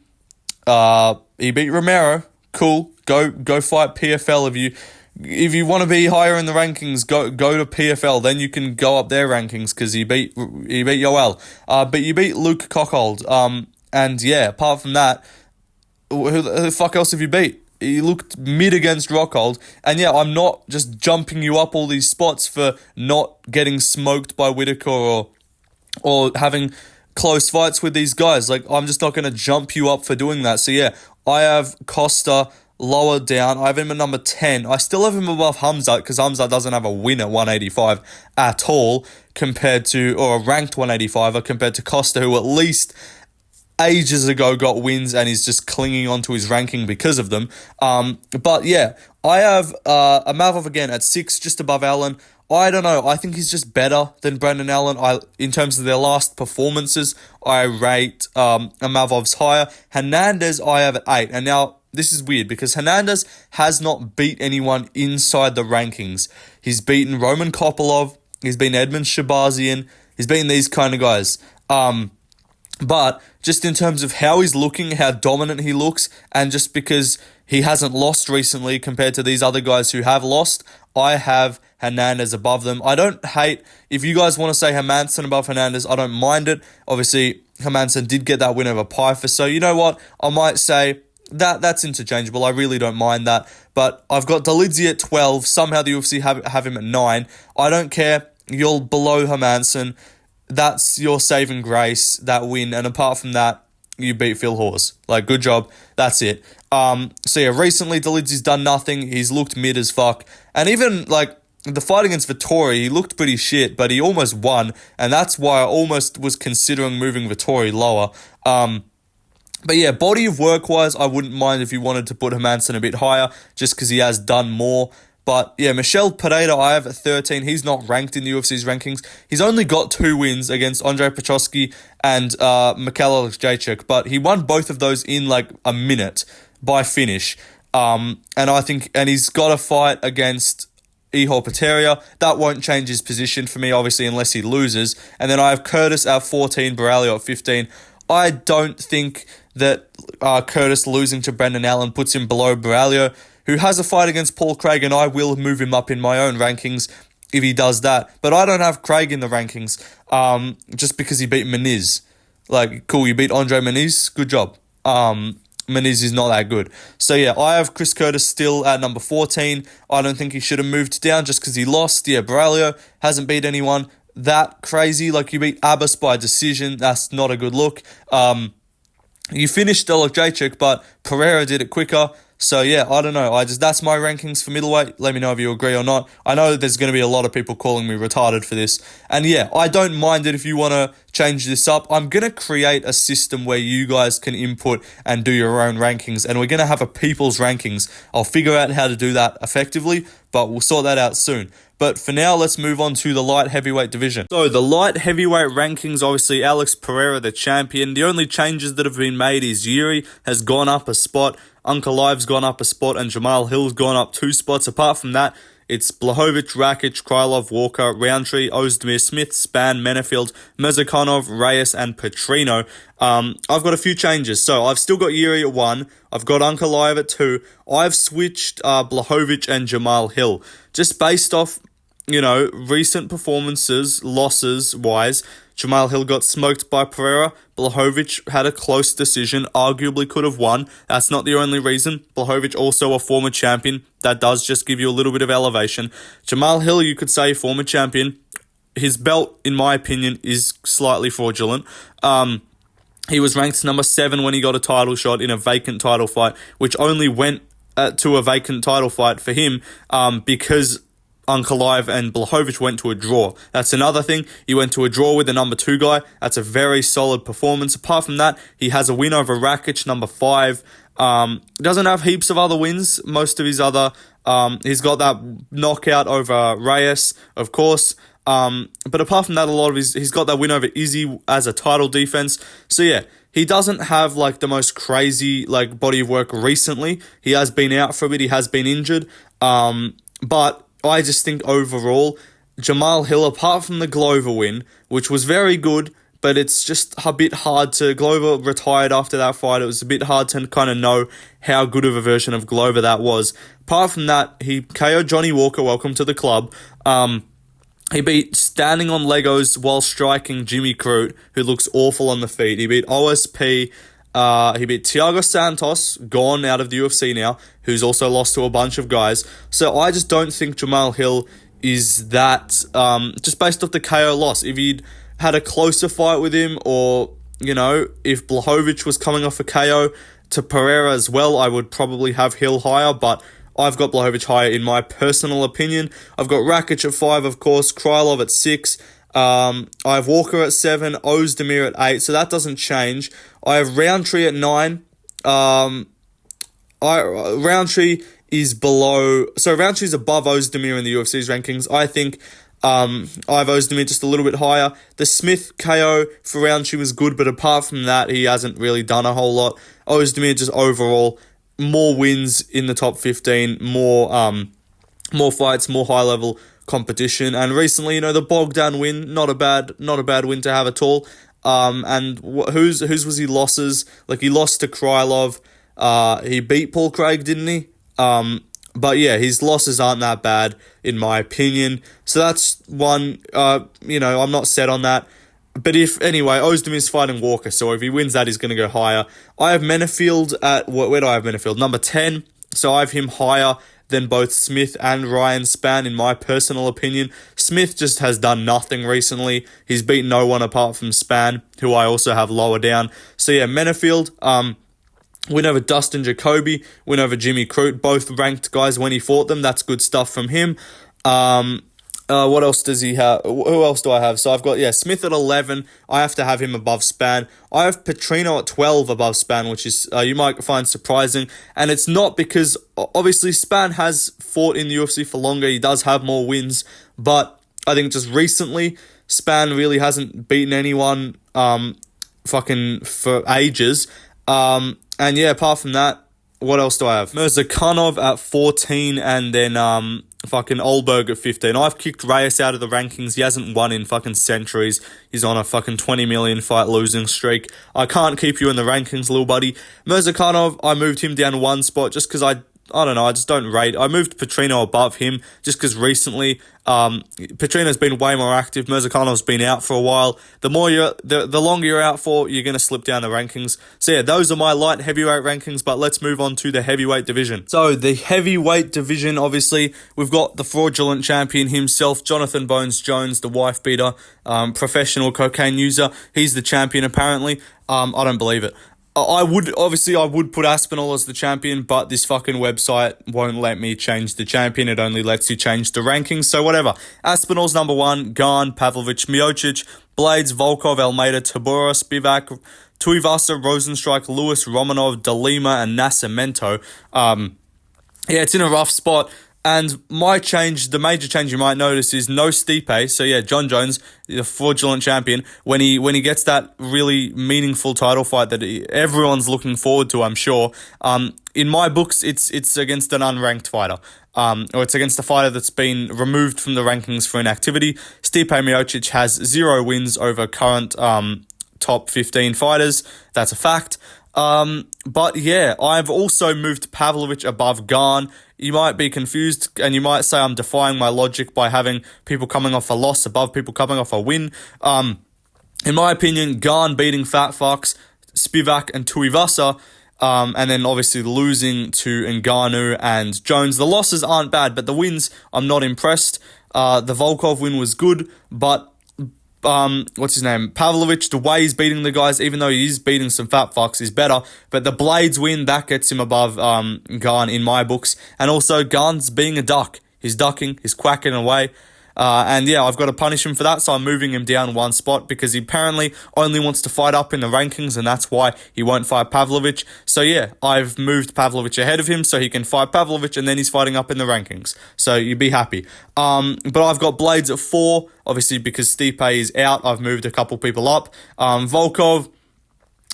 he beat Romero. Cool, go fight PFL if you want to be higher in the rankings. Go to PFL, then you can go up their rankings, because he beat Yoel, but you beat Luke Cockhold. And yeah, apart from that, who the fuck else have you beat? He looked mid against Rockhold. And yeah, I'm not just jumping you up all these spots for not getting smoked by Whitaker or having close fights with these guys. Like, I'm just not going to jump you up for doing that. So yeah, I have Costa lower down. I have him at number 10. I still have him above Hamzat, because Hamzat doesn't have a win at 185 at all, or a ranked 185er compared to Costa, who at least ages ago got wins and he's just clinging onto his ranking because of them. But yeah, I have Imavov again at 6, just above Allen. I don't know. I think he's just better than Brendan Allen. In terms of their last performances, I rate Imavov's higher. Hernandez I have at 8. And now, this is weird, because Hernandez has not beat anyone inside the rankings. He's beaten Roman Kopylov, He's been Edmund Shabazian. He's been these kind of guys. But just in terms of how he's looking, how dominant he looks, and just because he hasn't lost recently compared to these other guys who have lost, I have Hernandez above them. I don't hate, if you guys want to say Hermansson above Hernandez, I don't mind it. Obviously, Hermansson did get that win over Pfeiffer, so you know what? I might say that's interchangeable. I really don't mind that. But I've got Dolidze at 12. Somehow the UFC have him at 9. I don't care. You're below Hermansson. That's your saving grace, that win. And apart from that, you beat Phil Hawes. Like, good job. That's it. So yeah, recently Dolidze's done nothing. He's looked mid as fuck. And even, like, the fight against Vettori, he looked pretty shit, but he almost won. And that's why I almost was considering moving Vettori lower. But yeah, body of work-wise, I wouldn't mind if you wanted to put Hermansson a bit higher, just because he has done more. But yeah, Michel Pereira, I have at 13. He's not ranked in the UFC's rankings. He's only got 2 wins against Andrei Petroski and Mikhail Alexejczyk, but he won both of those in like a minute by finish. And he's got a fight against Ihor Peteria. That won't change his position for me, obviously, unless he loses. And then I have Curtis at 14, Borralho at 15. I don't think that Curtis losing to Brendan Allen puts him below Borralho, who has a fight against Paul Craig, and I will move him up in my own rankings if he does that. But I don't have Craig in the rankings just because he beat Muniz. Like, cool, you beat Andre Muniz, good job. Muniz is not that good. So yeah, I have Chris Curtis still at number 14. I don't think he should have moved down just because he lost. Yeah, Borralho hasn't beat anyone that crazy. Like, you beat Abbas by decision. That's not a good look. You finished Alexejczyk, but Pereira did it quicker. So yeah, I don't know. That's my rankings for middleweight. Let me know if you agree or not. I know there's going to be a lot of people calling me retarded for this. And yeah, I don't mind it if you want to change this up. I'm going to create a system where you guys can input and do your own rankings. And we're going to have a people's rankings. I'll figure out how to do that effectively, but we'll sort that out soon. But for now, let's move on to the light heavyweight division. So the light heavyweight rankings, obviously Alex Pereira, the champion. The only changes that have been made is Yuri has gone up a spot, Ankalaev's gone up a spot, and Jamal Hill's gone up 2 spots. Apart from that, it's Blachowicz, Rakic, Krylov, Walker, Roundtree, Ozdemir, Smith, Spann, Menefield, Mezarkanov, Reyes, and Petrino. I've got a few changes. So I've still got Yuri at 1. I've got Ankalaev at 2. I've switched Blachowicz and Jamal Hill. Just based off, recent performances, losses-wise. Jamal Hill got smoked by Pereira. Blachowicz had a close decision, arguably could have won. That's not the only reason. Blachowicz also a former champion. That does just give you a little bit of elevation. Jamal Hill, you could say former champion. His belt, in my opinion, is slightly fraudulent. He was ranked number 7 when he got a title shot in a vacant title fight, which only went to a vacant title fight for him because Ankalaev and Blachowicz went to a draw. That's another thing. He went to a draw with the number 2 guy. That's a very solid performance. Apart from that, he has a win over Rakic, number 5. Doesn't have heaps of other wins. Most of his other... he's got that knockout over Reyes, of course. But apart from that, he's got that win over Izzy as a title defense. So yeah, he doesn't have like the most crazy like body of work recently. He has been out for a bit. He has been injured. But I just think overall, Jamal Hill, apart from the Glover win, which was very good, but it's just a bit hard to... Glover retired after that fight. It was a bit hard to kind of know how good of a version of Glover that was. Apart from that, he KO'd Johnny Walker, welcome to the club. He beat standing on Legos while striking Jimmy Crute, who looks awful on the feet. He beat OSP. He beat Thiago Santos, gone out of the UFC now, who's also lost to a bunch of guys. So I just don't think Jamal Hill is that, just based off the KO loss. If he'd had a closer fight with him, or, if Blachowicz was coming off a KO to Pereira as well, I would probably have Hill higher, but I've got Blachowicz higher in my personal opinion. I've got Rakic at 5, of course, Krylov at 6, I have Walker at 7, Ozdemir at 8, so that doesn't change. I have Roundtree at 9. Roundtree is Roundtree's above Ozdemir in the UFC's rankings. I think I have Ozdemir just a little bit higher. The Smith KO for Roundtree was good, but apart from that, he hasn't really done a whole lot. Ozdemir just overall, more wins in the top 15, more fights, more high level, competition. And recently, the Bogdan win, not a bad win to have at all. And whose was he losses? Like, he lost to Krylov. He beat Paul Craig, didn't he? But yeah, his losses aren't that bad, in my opinion. So that's one, I'm not set on that. But anyway, Ozdemir is fighting Walker, so if he wins that, he's going to go higher. I have Menefield at, where do I have Menefield? Number 10, so I have him higher than both Smith and Ryan Spann, in my personal opinion. Smith just has done nothing recently. He's beaten no one apart from Spann, who I also have lower down. So yeah, Menefield, win over Dustin Jacoby, win over Jimmy Crute, both ranked guys when he fought them. That's good stuff from him. What else does he have? Who else do I have? So I've got, Smith at 11. I have to have him above Spann. I have Petrino at 12 above Spann, which is, you might find surprising. And it's not because, obviously, Spann has fought in the UFC for longer. He does have more wins. But I think just recently, Spann really hasn't beaten anyone for ages. And yeah, apart from that, what else do I have? Mirzakhanov at 14, and then Oldberg at 15. I've kicked Reyes out of the rankings. He hasn't won in centuries. He's on a 20 million fight losing streak. I can't keep you in the rankings, little buddy. Mirzakhanov, I moved him down one spot just because I don't know, I just don't rate. I moved Petrino above him just because recently Petrino's been way more active. Mirzakhanov's been out for a while. The longer you're out for, you're going to slip down the rankings. So yeah, those are my light heavyweight rankings, but let's move on to the heavyweight division. So the heavyweight division, obviously, we've got the fraudulent champion himself, Jonathan Bones Jones, the wife beater, professional cocaine user. He's the champion apparently. I don't believe it. I would put Aspinall as the champion, but this website won't let me change the champion. It only lets you change the rankings, so whatever. Aspinall's number 1, Gane, Pavlovich, Miocic, Blades, Volkov, Almeida, Tabora, Spivak, Tuivasa, Rosenstrike, Lewis, Romanov, Delima, and Nascimento. It's in a rough spot. And the major change you might notice is no Stipe. So yeah, John Jones, the fraudulent champion, when he gets that really meaningful title fight that everyone's looking forward to, I'm sure. In my books, it's against an unranked fighter. Or it's against a fighter that's been removed from the rankings for inactivity. Stipe Miocic has 0 wins over current top 15 fighters. That's a fact. But yeah, I've also moved Pavlovich above Gane. You might be confused and you might say I'm defying my logic by having people coming off a loss above people coming off a win. In my opinion, Gane beating Fat Fox, Spivak and Tuivasa, and then obviously losing to Ngannou and Jones. The losses aren't bad, but the wins, I'm not impressed. The Volkov win was good, but what's his name? Pavlovich, the way he's beating the guys, even though he is beating some fat fucks, is better. But the Blades win, that gets him above Gane in my books. And also, Gane's being a duck. He's ducking, he's quacking away. And yeah, I've got to punish him for that, so I'm moving him down one spot because he apparently only wants to fight up in the rankings, and that's why he won't fight Pavlovich. So yeah, I've moved Pavlovich ahead of him so he can fight Pavlovich, and then he's fighting up in the rankings. So you'd be happy. But I've got Blades at 4, obviously because Stipe is out. I've moved a couple people up. Volkov,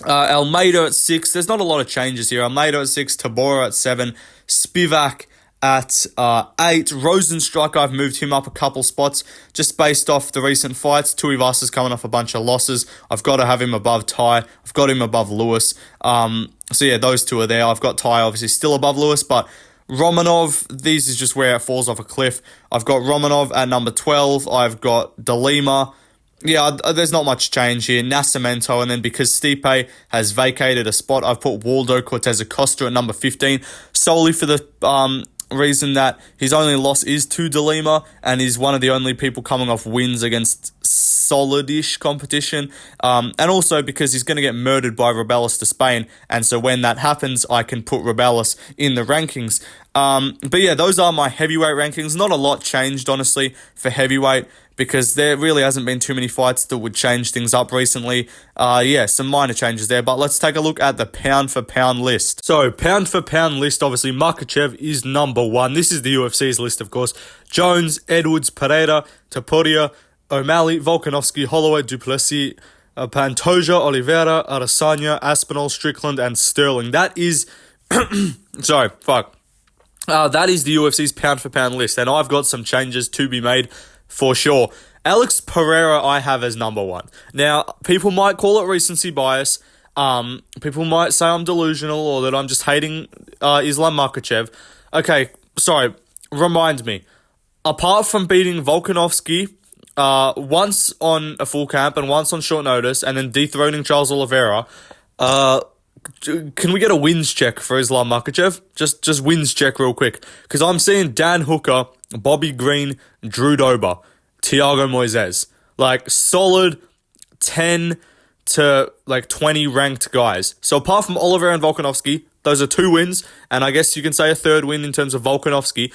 Almeida at 6. There's not a lot of changes here. Almeida at 6, Tabora at 7, Spivak at 8. Rosenstrike, I've moved him up a couple spots just based off the recent fights. Tuivasa's coming off a bunch of losses. I've got to have him above Ty. I've got him above Lewis. So yeah, those two are there. I've got Ty obviously still above Lewis, but Romanov, this is just where it falls off a cliff. I've got Romanov at number 12. I've got Delima. Yeah, there's not much change here. Nascimento, and then because Stipe has vacated a spot, I've put Waldo Cortez Acosta at number 15, solely for the reason that his only loss is to Delima, and he's one of the only people coming off wins against solid-ish competition, and also because he's going to get murdered by Rebellis to Spain, and so when that happens, I can put Rebellis in the rankings. But yeah, those are my heavyweight rankings. Not a lot changed, honestly, for heavyweight, because there really hasn't been too many fights that would change things up recently. Yeah, some minor changes there, but let's take a look at the pound-for-pound list. So, pound-for-pound list, obviously, Makhachev is number 1. This is the UFC's list, of course. Jones, Edwards, Pereira, Topuria, O'Malley, Volkanovski, Holloway, Duplessis, Pantoja, Oliveira, Adesanya, Aspinall, Strickland, and Sterling. That is... Sorry, fuck. that is the UFC's pound for pound list, and I've got some changes to be made for sure. Alex Pereira I have as number 1. Now, people might call it recency bias. People might say I'm delusional or that I'm just hating Islam Makhachev. Okay, sorry, remind me. Apart from beating Volkanovski once on a full camp and once on short notice and then dethroning Charles Oliveira, can we get a wins check for Islam Makhachev? Just wins check real quick. Because I'm seeing Dan Hooker, Bobby Green, Drew Dober, Thiago Moises. Like, solid 10 to, 20 ranked guys. So apart from Oliveira and Volkanovski, those are 2 wins. And I guess you can say a 3rd win in terms of Volkanovski.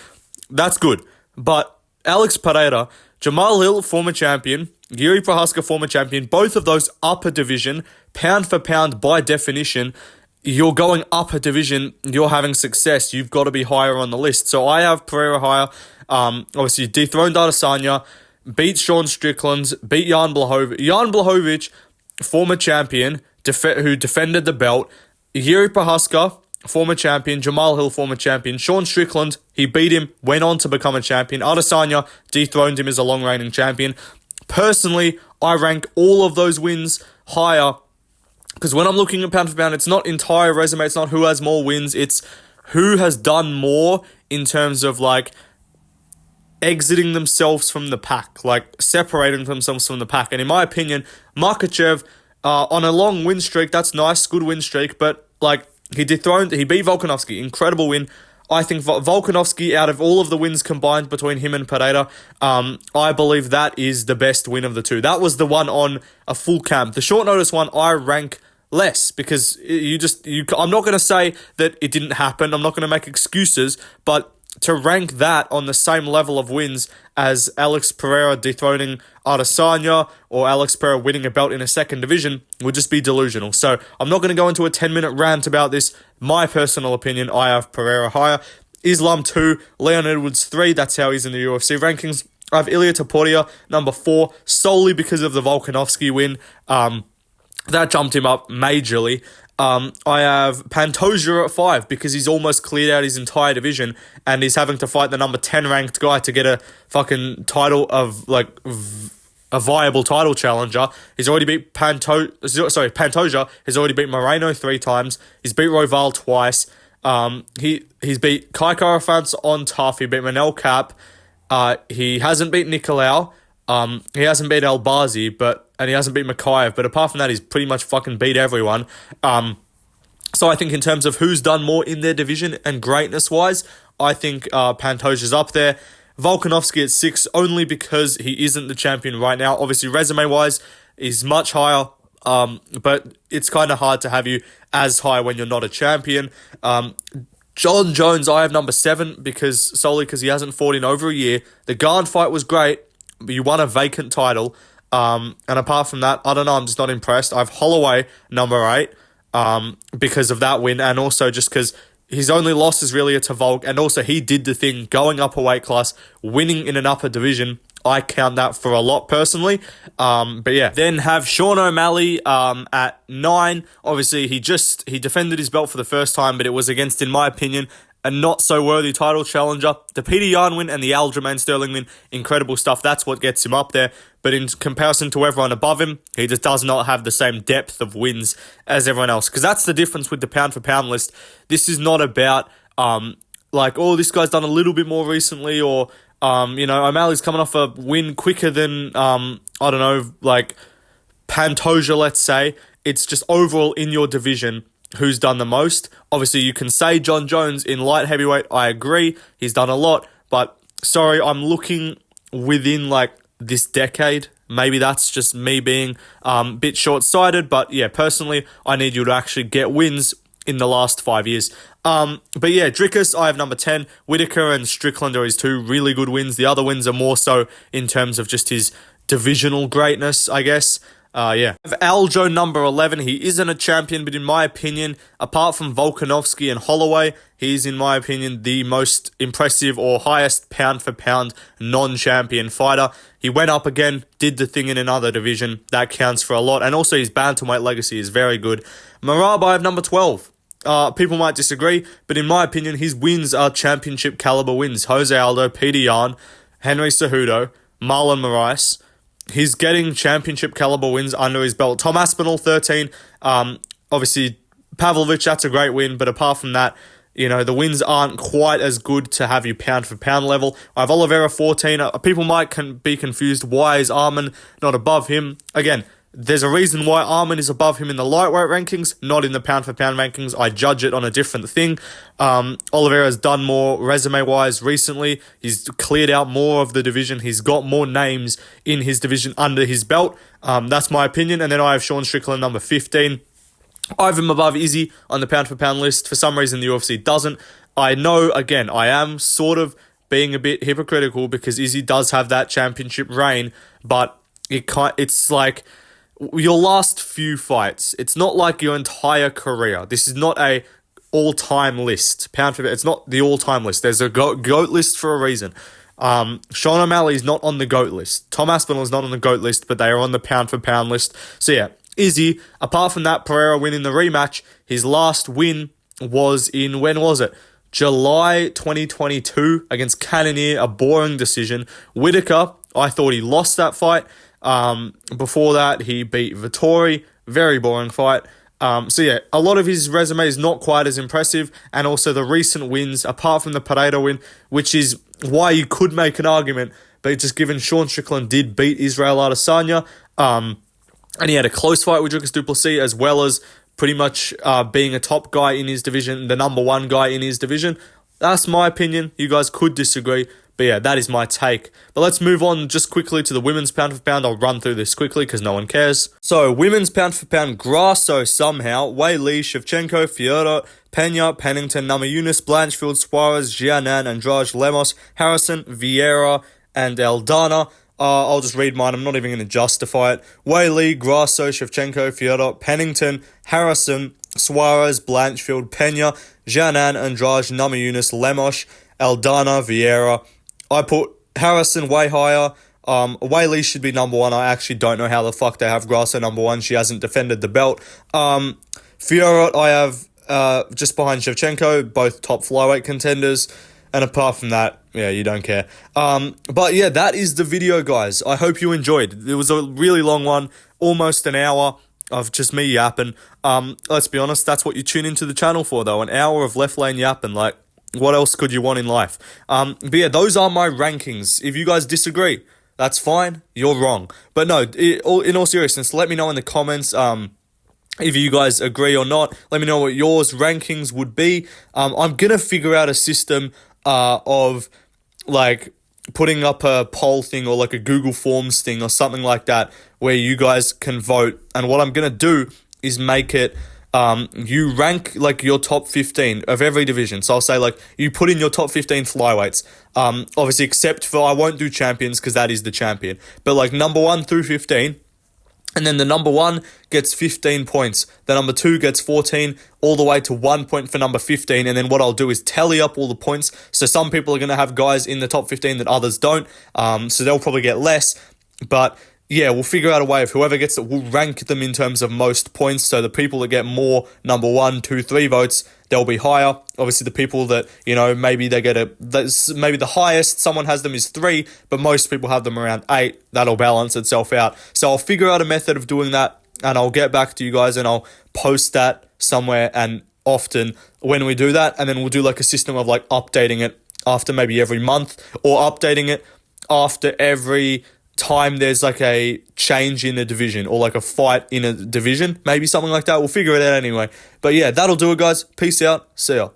That's good. But Alex Pereira, Jamal Hill, former champion, Yuri Prohaska, former champion, both of those upper division, pound for pound by definition, you're going upper division, you're having success, you've got to be higher on the list. So I have Pereira higher. Obviously, dethroned Adesanya, beat Sean Strickland, beat Jan Blachowicz. Jan Blachowicz, former champion, who defended the belt. Yuri Prohaska, former champion. Jamal Hill, former champion. Sean Strickland, he beat him, went on to become a champion. Adesanya dethroned him as a long-reigning champion. Personally, I rank all of those wins higher because when I'm looking at pound for pound, it's not entire resume, it's not who has more wins, it's who has done more in terms of, exiting themselves from the pack, separating themselves from the pack. And in my opinion, Makhachev, on a long win streak, that's nice, good win streak, but, he beat Volkanovski, incredible win. I think Volkanovski, out of all of the wins combined between him and Pereira, I believe that is the best win of the 2. That was the one on a full camp. The short notice one, I rank less because I'm not going to say that it didn't happen. I'm not going to make excuses, but to rank that on the same level of wins as Alex Pereira dethroning Adesanya or Alex Pereira winning a belt in a 2nd division would just be delusional. So I'm not going to go into a 10-minute rant about this. My personal opinion, I have Pereira higher. Islam 2, Leon Edwards 3, that's how he's in the UFC rankings. I have Ilia Topuria number 4, solely because of the Volkanovski win. That jumped him up majorly. I have Pantoja at 5 because he's almost cleared out his entire division and he's having to fight the number 10 ranked guy to get a fucking title of, a viable title challenger. He's already beat Pantoja has already beat Moreno 3 times. He's beat Roval twice. He's beat Kai Kara-France on tough. He beat Manel Cap. He hasn't beat Nicolau. He hasn't beat Albazi, and he hasn't beat Makayev, but apart from that, he's pretty much fucking beat everyone. So I think in terms of who's done more in their division and greatness-wise, I think Pantoja's up there. Volkanovski at 6, only because he isn't the champion right now. Obviously, resume-wise, he's much higher, but it's kind of hard to have you as high when you're not a champion. John Jones, I have number 7, solely because he hasn't fought in over a year. The Garn fight was great, but you won a vacant title. And apart from that, I don't know, I'm just not impressed. I have Holloway number 8 because of that win, and also just because his only loss is really to Volk, and also he did the thing, going up a weight class, winning in an upper division. I count that for a lot personally. But yeah, then have Sean O'Malley at 9. Obviously, he defended his belt for the first time, but it was against, in my opinion, a not-so-worthy title challenger. The Peter Yan win and the Aljamain Sterling win, incredible stuff. That's what gets him up there. But in comparison to everyone above him, he just does not have the same depth of wins as everyone else. Because that's the difference with the pound-for-pound list. This is not about, this guy's done a little bit more recently, or, O'Malley's coming off a win quicker than, Pantoja, let's say. It's just overall in your division, who's done the most. Obviously, you can say John Jones in light heavyweight. I agree. He's done a lot. But, sorry, I'm looking within, this decade. Maybe that's just me being a bit short-sighted. But, yeah, personally, I need you to actually get wins in the last 5 years. But, yeah, Dricus, I have number 10. Whitaker and Strickland are his 2 really good wins. The other wins are more so in terms of just his divisional greatness, I guess. Yeah. Aljo number 11, he isn't a champion, but in my opinion, apart from Volkanovski and Holloway, he's, in my opinion, the most impressive or highest pound-for-pound non-champion fighter. He went up again, did the thing in another division. That counts for a lot. And also his bantamweight legacy is very good. Marab, I have number 12. People might disagree, but in my opinion, his wins are championship caliber wins. Jose Aldo, Peter Yan, Henry Cejudo, Marlon Moraes. He's getting championship caliber wins under his belt. Tom Aspinall, 13. Obviously, Pavlovich, that's a great win, but apart from that, you know, the wins aren't quite as good to have you pound for pound level. I have Oliveira, 14. People might be confused. Why is Arman not above him? Again, there's a reason why Arman is above him in the lightweight rankings, not in the pound for pound rankings. I judge it on a different thing. Oliveira's done more resume-wise recently. He's cleared out more of the division. He's got more names in his division under his belt. That's my opinion. And then I have Sean Strickland, number 15. I have him above Izzy on the pound for pound list. For some reason, the UFC doesn't. I know, again, I am sort of being a bit hypocritical because Izzy does have that championship reign, but it's like your last few fights. It's not like your entire career. This is not a all-time list. Pound for pound, it's not the all-time list. There's a GOAT list for a reason. Sean O'Malley is not on the GOAT list. Tom Aspinall is not on the GOAT list, but they are on the pound for pound list. So yeah, Izzy, apart from that Pereira win in the rematch, his last win was in, when was it? July 2022 against Cannonier, a boring decision. Whitaker, I thought he lost that fight. Before that, he beat Vettori, very boring fight. So yeah, a lot of his resume is not quite as impressive, and also the recent wins, apart from the Pereira win, which is why you could make an argument, but just given Sean Strickland did beat Israel Adesanya, and he had a close fight with Dricus du Plessis, as well as pretty much being a top guy in his division, the number one guy in his division. That's my opinion. You guys could disagree, but yeah, that is my take. But let's move on just quickly to the women's pound for pound. I'll run through this quickly because no one cares. So, women's pound for pound, Grasso somehow, Wei Li, Shevchenko, Fiorot, Pena, Pennington, Namajunas, Blanchfield, Suarez, Jianan, Andrade, Lemos, Harrison, Vieira, and Aldana. I'll just read mine. I'm not even going to justify it. Wei Li, Grasso, Shevchenko, Fiorot, Pennington, Harrison, Suarez, Blanchfield, Pena, Jianan, Andrade, Namajunas, Lemos, Aldana, Vieira. I put Harrison way higher. Wei Li should be number one. I actually don't know how the fuck they have Grasso number one. She hasn't defended the belt. Fiorot I have just behind Shevchenko, both top flyweight contenders. And apart from that, yeah, you don't care. But yeah, that is the video, guys. I hope you enjoyed. It was a really long one, almost an hour of just me yapping. Let's be honest, that's what you tune into the channel for, though. An hour of Leftlane yapping. Like, what else could you want in life? But yeah, those are my rankings. If you guys disagree, that's fine. You're wrong. But no, in all seriousness, let me know in the comments if you guys agree or not. Let me know what yours rankings would be. I'm going to figure out a system of like putting up a poll thing or like a Google Forms thing or something like that where you guys can vote. And what I'm going to do is make it you rank like your top 15 of every division. So I'll say like you put in your top 15 flyweights. Obviously except for I won't do champions because that is the champion. But like number 1 through 15. And then the number 1 gets 15 points. The number 2 gets 14, all the way to 1 point for number 15. And then what I'll do is tally up all the points. So some people are going to have guys in the top 15 that others don't. So they'll probably get less. But yeah, we'll figure out a way of whoever gets it, we'll rank them in terms of most points. So the people that get more number 1, 2, 3 votes, they'll be higher. Obviously, the people that, you know, maybe they get maybe the highest someone has them is 3, but most people have them around 8. That'll balance itself out. So I'll figure out a method of doing that, and I'll get back to you guys, and I'll post that somewhere and often when we do that, and then we'll do like a system of like updating it after maybe every month, or updating it after every time there's like a change in a division or like a fight in a division, maybe something like that. We'll figure it out anyway. But yeah, that'll do it, guys. Peace out. See ya.